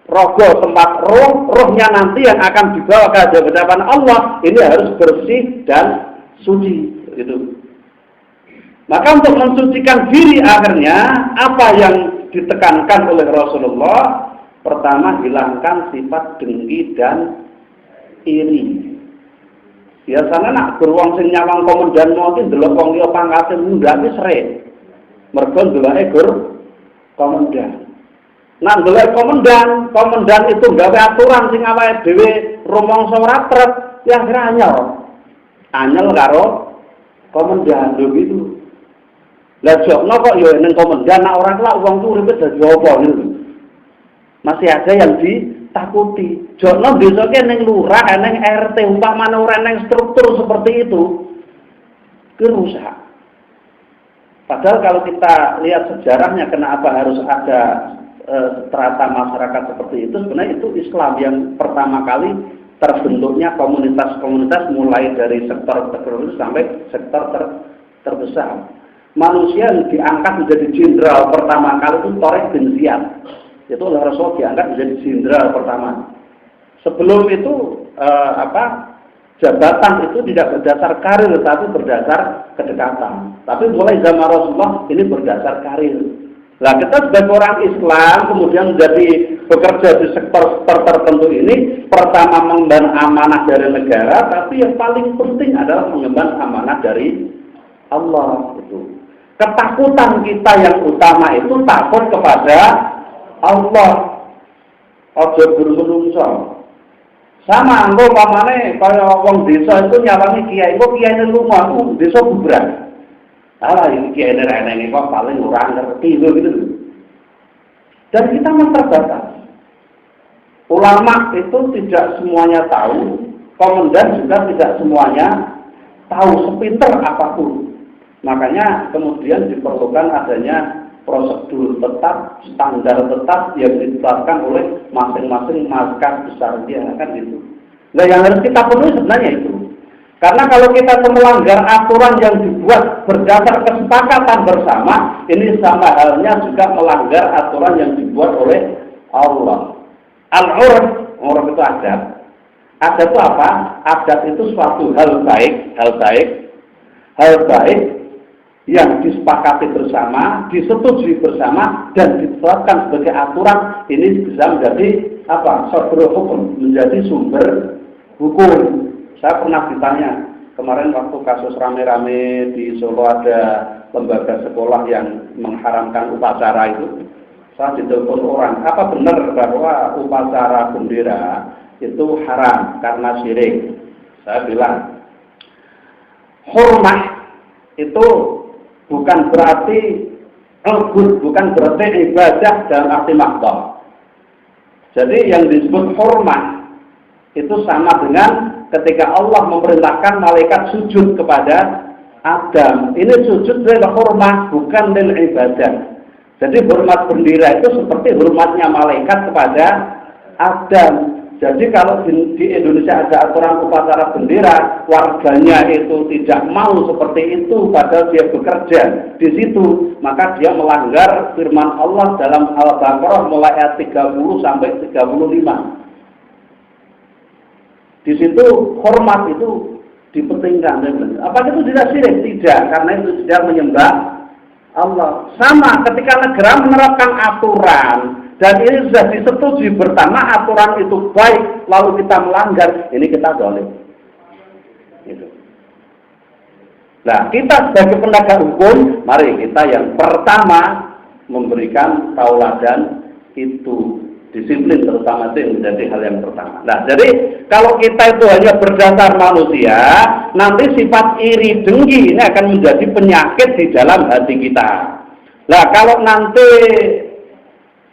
B: Rogo tempat ruhnya nanti yang akan dibawa ke hadapan Allah ini harus bersih dan suci gitu. Maka untuk mensucikan diri akhirnya apa yang ditekankan oleh Rasulullah? Pertama, hilangkan sifat dengki dan iri. Biasanya nak beruang sing nyawang komandan mau ki ndelok wong liya pangkate mundhake seret. Mergo ndelake gur komandan. Nak ndelok komandan itu gawe aturan sing awake dhewe rumangsa ora trep, ya kira anyel karo komandan lho gitu. Lah jokno kok ya ning komandan nak ora kelak wong ku uripe dadi apa gitu. Masih ada yang ditakuti. Jono besoknya neng lurah, neng RT, umpamanya orang neng struktur seperti itu, kerusak. Padahal kalau kita lihat sejarahnya, kenapa harus ada strata masyarakat seperti itu? Sebenarnya itu Islam yang pertama kali terbentuknya komunitas-komunitas mulai dari sektor terkecil sampai sektor terbesar. Manusia yang diangkat menjadi jenderal pertama kali itu Tariq bin Ziyad. Itu oleh Rasul diangkat menjadi jenderal pertama. Sebelum itu jabatan itu tidak berdasar karir tapi berdasar kedekatan. Tapi mulai zaman Rasulullah ini berdasar karir. Nah, kita sebagai orang Islam kemudian menjadi bekerja di sektor tertentu ini, pertama mengemban amanah dari negara, tapi yang paling penting adalah mengemban amanah dari Allah itu. Ketakutan kita yang utama itu takut kepada Allah. Ojo bermenungso. Sama engko pamane kaya wong desa itu nyawangi kiai, kok kiai lunga ku desa bubrah. Alah iki kiai rene kok paling ora ngerti gitu. Dan kita terbatas. Ulama itu tidak semuanya tahu, komandan juga tidak semuanya tahu sepinter apapun. Makanya kemudian diperlukan adanya prosedur tetap, standar tetap yang ditetapkan oleh masing-masing markas besar dia kan itu. Nah yang harus kita penuhi sebenarnya itu. Karena kalau kita melanggar aturan yang dibuat berdasar kesepakatan bersama, ini sama halnya juga melanggar aturan yang dibuat oleh Allah. Al-urf itu adat. Adat itu apa? Adat itu suatu hal baik yang disepakati bersama, disetujui bersama, dan ditetapkan sebagai aturan. Ini bisa menjadi sumber hukum, menjadi sumber hukum. Saya pernah ditanya kemarin waktu kasus rame-rame di Solo, ada lembaga sekolah yang mengharamkan upacara itu. Saya ditelepon orang, apa benar bahwa upacara bendera itu haram karena syirik? Saya bilang, hormat itu bukan berarti bukan berarti ibadah dalam arti makhluk. Jadi yang disebut hormat itu sama dengan ketika Allah memerintahkan malaikat sujud kepada Adam. Ini sujud adalah hormat, bukan lil ibadah. Jadi hormat bendera itu seperti hormatnya malaikat kepada Adam. Jadi kalau di Indonesia ada aturan upacara bendera, warganya itu tidak mau seperti itu padahal dia bekerja di situ, maka dia melanggar firman Allah dalam Al-Baqarah mulai ayat 30 sampai 35. Di situ hormat itu dipentingkan. Apa itu tidak syirik? Tidak, karena itu tidak menyembah Allah. Sama ketika negara menerapkan aturan dan ini sudah disetujui bersama, aturan itu baik, lalu kita melanggar, ini kita zalim. Gitu. Nah, kita sebagai penegak hukum, mari kita yang pertama memberikan tauladan itu, disiplin terutama itu yang menjadi hal yang pertama. Nah, jadi kalau kita itu hanya berdasar manusia, nanti sifat iri dengki ini akan menjadi penyakit di dalam hati kita. Nah, kalau nanti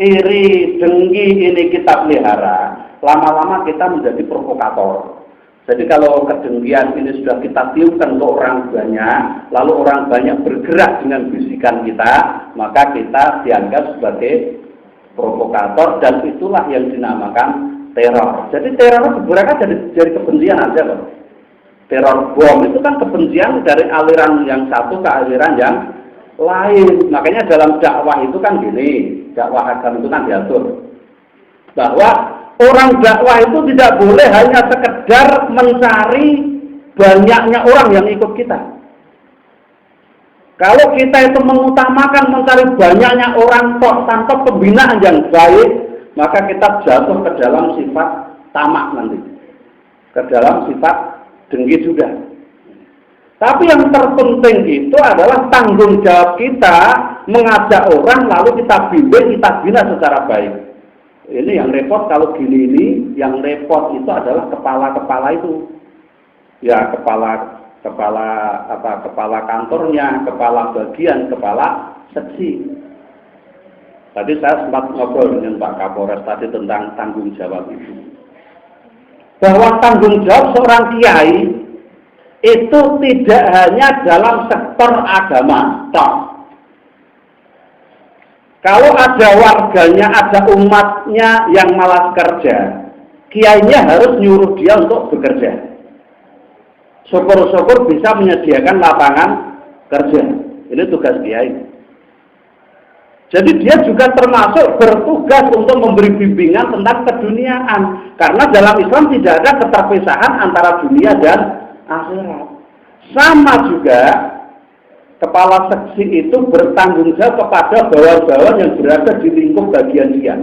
B: iri, dengki ini kita pelihara, lama-lama kita menjadi provokator. Jadi kalau kedengkian ini sudah kita tiupkan ke orang banyak, lalu orang banyak bergerak dengan bisikan kita, maka kita dianggap sebagai provokator, dan itulah yang dinamakan teror. Jadi teror berangkat dari kebencian aja loh. Teror bom itu kan kebencian dari aliran yang satu ke aliran yang lain. Makanya dalam dakwah itu kan gini, dakwah agama itu kan diatur bahwa orang dakwah itu tidak boleh hanya sekedar mencari banyaknya orang yang ikut kita. Kalau kita itu mengutamakan mencari banyaknya orang tanpa pembinaan yang baik, maka kita jatuh ke dalam sifat tamak nanti, ke dalam sifat dengki juga. Tapi yang terpenting itu adalah tanggung jawab kita mengajak orang, lalu kita bimbing, kita bina secara baik. Ini yang repot kalau gini ini, yang repot itu adalah kepala-kepala itu. Ya, kepala kantornya, kepala bagian, kepala seksi. Tadi saya sempat ngobrol dengan Pak Kapolres tadi tentang tanggung jawab itu. Bahwa tanggung jawab seorang kiai itu tidak hanya dalam sektor agama, toh. Kalau ada warganya, ada umatnya yang malas kerja, kiainya harus nyuruh dia untuk bekerja. Syukur-syukur bisa menyediakan lapangan kerja. Ini tugas kiai. Jadi dia juga termasuk bertugas untuk memberi bimbingan tentang keduniaan. Karena dalam Islam tidak ada keterpisahan antara dunia dan akhirat. Sama juga kepala seksi itu bertanggung jawab kepada bawahan-bawahan yang berada di lingkup bagian dia.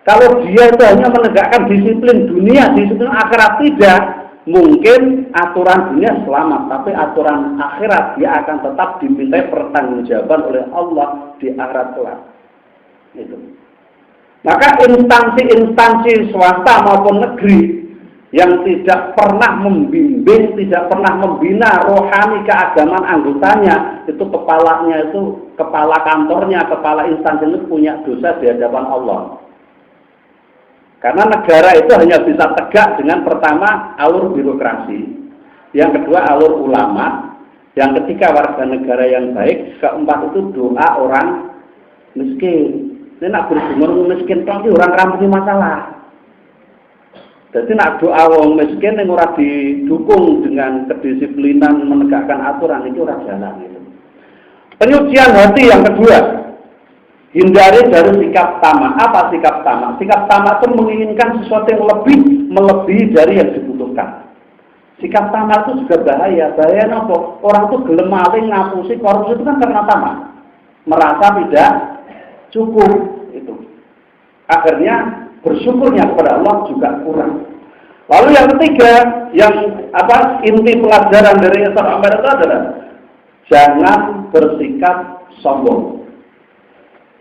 B: Kalau dia itu hanya menegakkan disiplin dunia, disiplin akhirat tidak, mungkin aturan dunia selamat, tapi aturan akhirat dia akan tetap dimintai pertanggungjawaban oleh Allah di akhirat kelak. Itu. Maka instansi-instansi swasta maupun negeri yang tidak pernah membimbing, tidak pernah membina rohani keagamaan anggotanya, itu kepalanya itu, kepala kantornya, kepala instansi itu punya dosa di hadapan Allah. Karena negara itu hanya bisa tegak dengan pertama alur birokrasi, yang kedua alur ulama, yang ketiga warga negara yang baik, keempat itu doa orang miskin. Ini nak berhubungan miskin tapi orang ramai masalah. Jadi nak doa wong miskin yang ora didukung dengan kedisiplinan menegakkan aturan itu ora jalan gitu. Penyucian hati yang kedua, hindari dari sikap tamak. Apa sikap tamak? Sikap tamak itu menginginkan sesuatu yang melebihi dari yang dibutuhkan. Sikap tamak itu juga bahaya. Bahaya apa? Orang itu gelem maling, ngapusi, korupsi itu kan karena tamak. Merasa tidak cukup itu. Akhirnya bersyukurnya kepada Allah juga kurang. Lalu yang ketiga, yang inti pelajaran dari Isra Mi'raj itu adalah jangan bersikap sombong.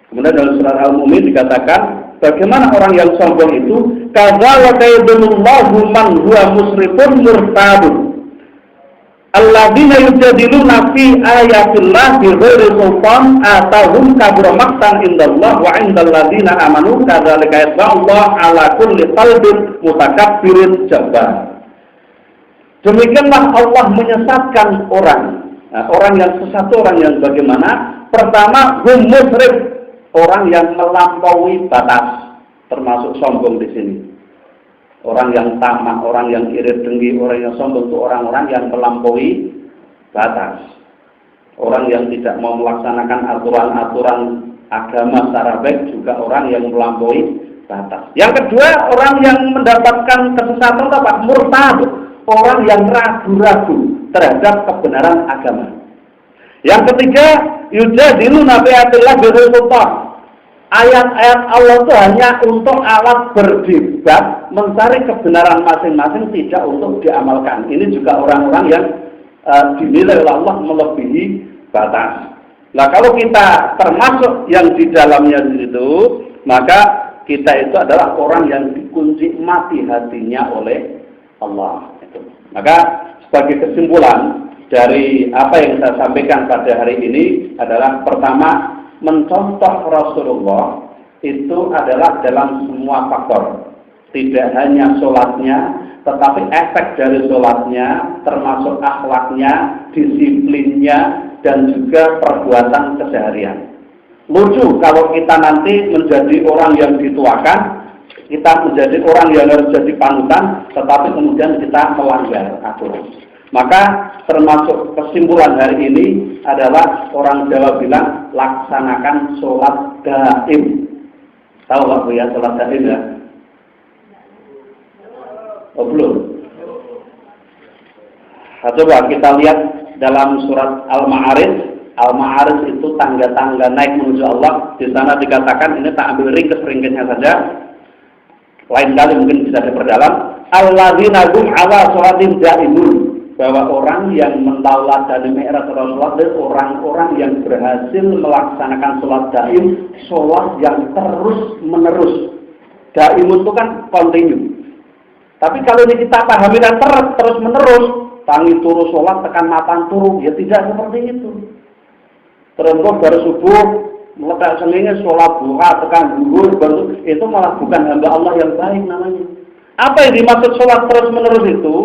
B: Kemudian dalam surat Al-Mu'min dikatakan, bagaimana orang yang sombong itu? Kadzalika yudhillullahu man huwa musrifun murtabun. Alladzina yujadiluna fi ayatillah bighairi sultan atahum kabura maqtan indallah wa indal ladzina amanu kadzalika yatba'ullahu ala kulli qalbin mutakabbirin jabbar. Demikianlah Allah menyesatkan orang. Nah, orang yang sesat, orang yang bagaimana? Pertama, hum musrif, orang yang melampaui batas, termasuk sombong di sini. Orang yang tamak, orang yang iri dengki, orang yang sombong itu orang-orang yang melampaui batas. Orang yang tidak mau melaksanakan aturan-aturan agama secara baik juga orang yang melampaui batas. Yang kedua, orang yang mendapatkan kesesatan apa? Murtad, orang yang ragu-ragu terhadap kebenaran agama. Yang ketiga, yujadiluna fi ayatillah bighairi sultan. Ayat-ayat Allah itu hanya untuk alat berdebat, mencari kebenaran masing-masing, tidak untuk diamalkan. Ini juga orang-orang yang dinilai oleh Allah melebihi batas. Nah, kalau kita termasuk yang di dalamnya itu, maka kita itu adalah orang yang dikunci mati hatinya oleh Allah. Maka sebagai kesimpulan, dari apa yang saya sampaikan pada hari ini adalah pertama, mencontoh Rasulullah itu adalah dalam semua faktor. Tidak hanya sholatnya, tetapi efek dari sholatnya, termasuk akhlaknya, disiplinnya, dan juga perbuatan keseharian. Lucu kalau kita nanti menjadi orang yang dituakan, kita menjadi orang yang harus jadi panutan, tetapi kemudian kita melanggar aturan. Maka termasuk kesimpulan hari ini adalah orang Jawa bilang, laksanakan sholat daim. Tahu nggak Bu ya sholat daim ya? Oh belum. Nah, coba kita lihat dalam surat Al-Ma'arij. Al-Ma'arij itu tangga-tangga naik menuju Allah. Di sana dikatakan, ini tak ambil ringkes-ringkesnya saja. Lain kali mungkin bisa diperdalam. Alladzina hum 'ala sholatin daimun. Bahwa orang yang mentauladani mi'raj Rasulullah adalah orang-orang yang berhasil melaksanakan sholat daim, sholat yang terus-menerus. Daim itu kan continue. Tapi kalau ini kita pahami dan terus-menerus, tangi turu sholat, tekan matan turu, ya tidak seperti itu. Terus baru subuh, meletak seningan sholat duha, tekan zuhur, itu malah bukan hamba Allah yang baik namanya. Apa yang dimaksud sholat terus-menerus itu?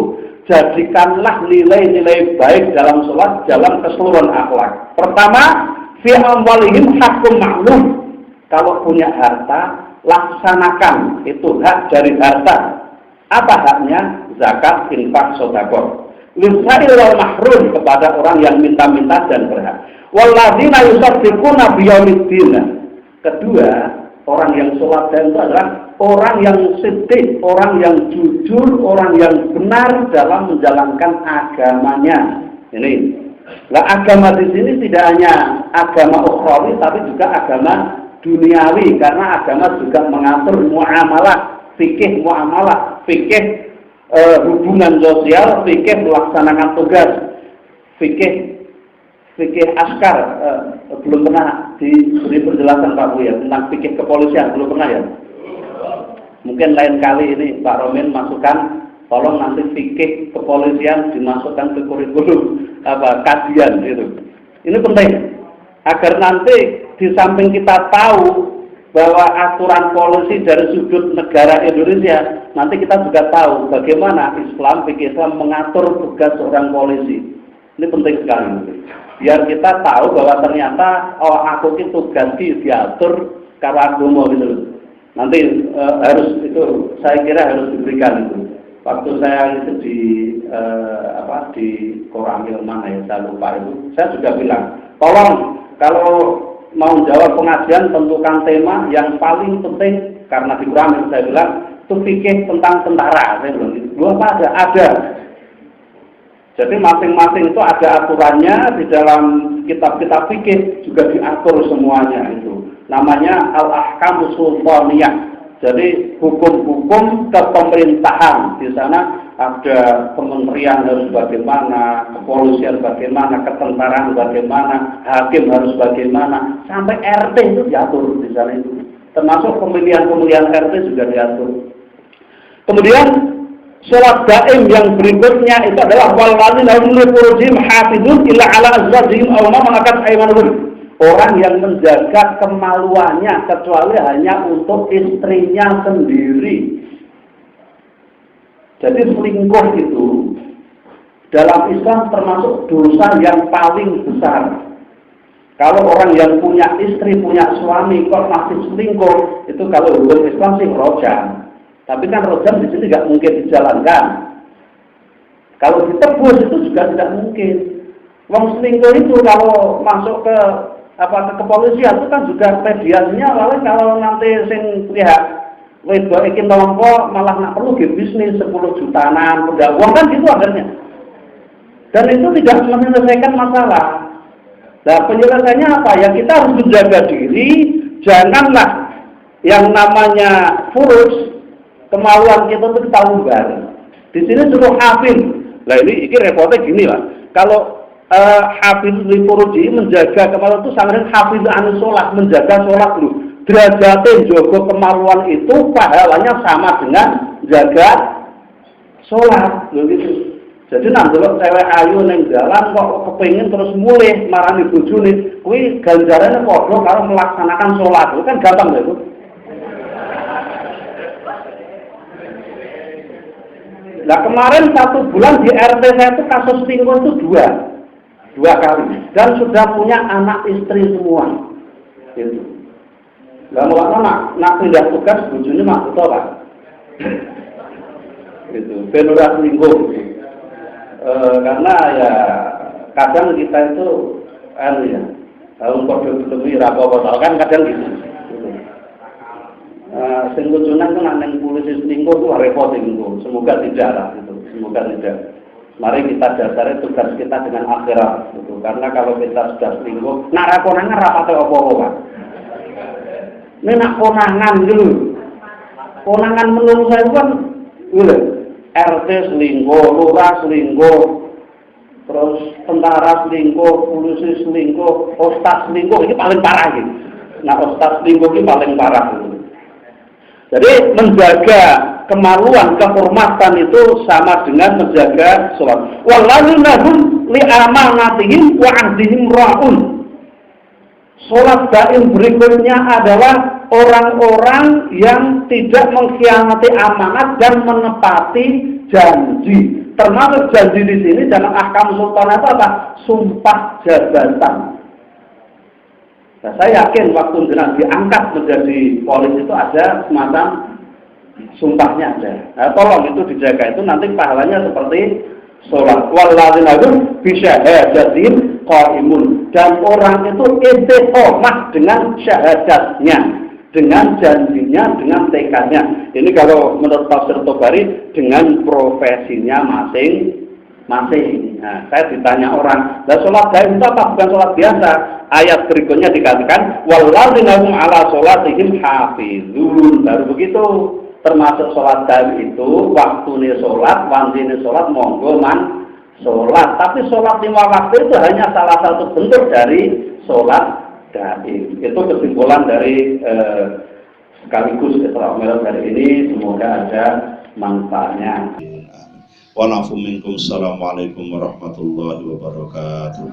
B: Jadikanlah nilai-nilai baik dalam sholat dalam keseluruhan akhlak. Pertama, fi amwalihim haqqun ma'lum. Kalau punya harta, laksanakan. Itu hak dari harta. Apa haknya? Zakat, infak, sedekah. Lisa'il wal mahrum, kepada orang yang minta-minta dan berhak. Walladzina yusaddiquna biyaumiddin. Kedua, orang yang sholat itu adalah orang yang siddiq, orang yang jujur, orang yang benar dalam menjalankan agamanya. Ini. Nah, agama di sini tidak hanya agama ukhrawi, tapi juga agama duniawi, karena agama juga mengatur muamalah, fikih muamalah, fikih hubungan sosial, fikih melaksanakan tugas, fikih askar. Belum pernah diberi penjelasan Pak Bu ya tentang fikih kepolisian, belum pernah ya. Mungkin lain kali ini Pak Romin masukkan, tolong nanti fikih kepolisian dimasukkan ke kurikulum kajian gitu. Ini penting agar nanti di samping kita tahu bahwa aturan polisi dari sudut negara Indonesia, nanti kita juga tahu bagaimana fikih Islam mengatur tugas seorang polisi. Ini penting sekali. Biar kita tahu bahwa ternyata aku itu tugas diatur karo agama gitu. Nanti harus itu, saya kira harus diberikan itu. Waktu saya itu di Koramil mana ya, saya lupa itu. Saya juga bilang, tolong kalau mau jawab pengajian tentukan tema yang paling penting, karena di Koramil saya bilang itu fikih tentang tentara. Saya bilang, lu apa ada. Jadi masing-masing itu ada aturannya di dalam kitab-kitab fikih juga diatur semuanya itu. Namanya al-ahkamus sultaniyah. Jadi hukum-hukum kepemerintahan. Di sana ada kementerian harus bagaimana, kepolisian bagaimana, ketentaraan bagaimana, hakim harus bagaimana, sampai RT itu diatur di sana itu. Termasuk pemilihan RT juga diatur. Kemudian sholat daim yang berikutnya itu adalah walladzina hum li furujihim hafizun illa ala azwajihim aw ma malakat aymanuhum. Orang yang menjaga kemaluannya kecuali hanya untuk istrinya sendiri. Jadi selingkuh itu dalam Islam termasuk dosa yang paling besar. Kalau orang yang punya istri, punya suami kok masih selingkuh, itu kalau hukum Islam sih rojam. Tapi kan rojam di sini nggak mungkin dijalankan. Kalau ditebus itu juga tidak mungkin. Wong selingkuh itu kalau masuk ke kepolisian itu kan juga mediasinya, lalu kalau nanti sing pihak wedok iki nompo malah nak perlu bisnis 10 jutaan uang kan gitu akhirnya. Dan itu tidak menyelesaikan masalah. Nah, penyelesaiannya apa? Ya kita harus menjaga diri, janganlah yang namanya furus, kemaluan kita itu kita umbar. Di sini suruh hafiz. Nah ini repotnya gini lah. Kalau hafiz li furuji menjaga kemaluan itu sama dengan hafiz anu sholat, menjaga sholat lu. Derajatnya jaga kemaluan itu pahalanya sama dengan jaga sholat. Gitu. Jadi nak delok cewek ayu ning dalan kok kepengin terus mulih marani bojone, kuwi ganjarane padha karo melaksanakan sholat. Itu kan gampang lho itu. Nah kemarin 1 bulan di RT saya itu kasus selingkuh itu dua kali dan sudah punya anak istri semua. Itu. Lah mulane nak pindah tugas bojone mak beto Pak. Itu ben ora selingkuh. Karena ya kadang kita itu ya kalau kode ketemu apa kan kadang gitu. Sing lucunan kan nang polisi selingkuh itu repot itu. Semoga tidak lah itu. Semoga tidak. Mari kita dasari tugas kita dengan akhirat gitu. Karena kalau kita sudah selingkuh, nak ra konangan ra pate apa-apa, Pak. Ini nak konangan gitu. Konangan menurut saya kan RT selingkuh, lurah selingkuh, terus tentara selingkuh, polisi selingkuh, ustaz selingkuh, ini paling parah gitu. Nah ustaz selingkuh ini paling parah gitu. Jadi menjaga kemaluan, kehormatan itu sama dengan menjaga sholat. Walladzina hum li amanatihim wa ahdihim ra'un. Sholat daim berikutnya adalah orang-orang yang tidak mengkhianati amanat dan menepati janji. Termasuk janji di sini dalam ahkam sultan itu apa? Sumpah jabatan. Nah, saya yakin waktu jenengan diangkat menjadi polisi itu ada semacam sumpahnya ada. Nah, tolong itu dijaga, itu nanti pahalanya seperti sholat. Walladzina hum bi syahadatihim qaimun, dan orang itu istiqomah dengan syahadatnya, dengan janjinya, dengan tekadnya. Ini kalau menurut Tafsir Tobari dengan profesinya masing-masing. Nah, saya ditanya orang, lah sholat daim itu apa? Bukan sholat biasa. Ayat berikutnya dikatakan walladzina hum ala sholatihim hafizun. Baru begitu. Termasuk sholat daim itu waktune sholat, wantine sholat, monggo man sholat. Tapi sholat 5 waktu itu hanya salah satu bentuk dari sholat daim. Itu kesimpulan dari sekaligus Isra Mi'raj hari ini. Semoga ada manfaatnya.
C: Wa nafu minkum. Assalamualaikum warahmatullahi wabarakatuh.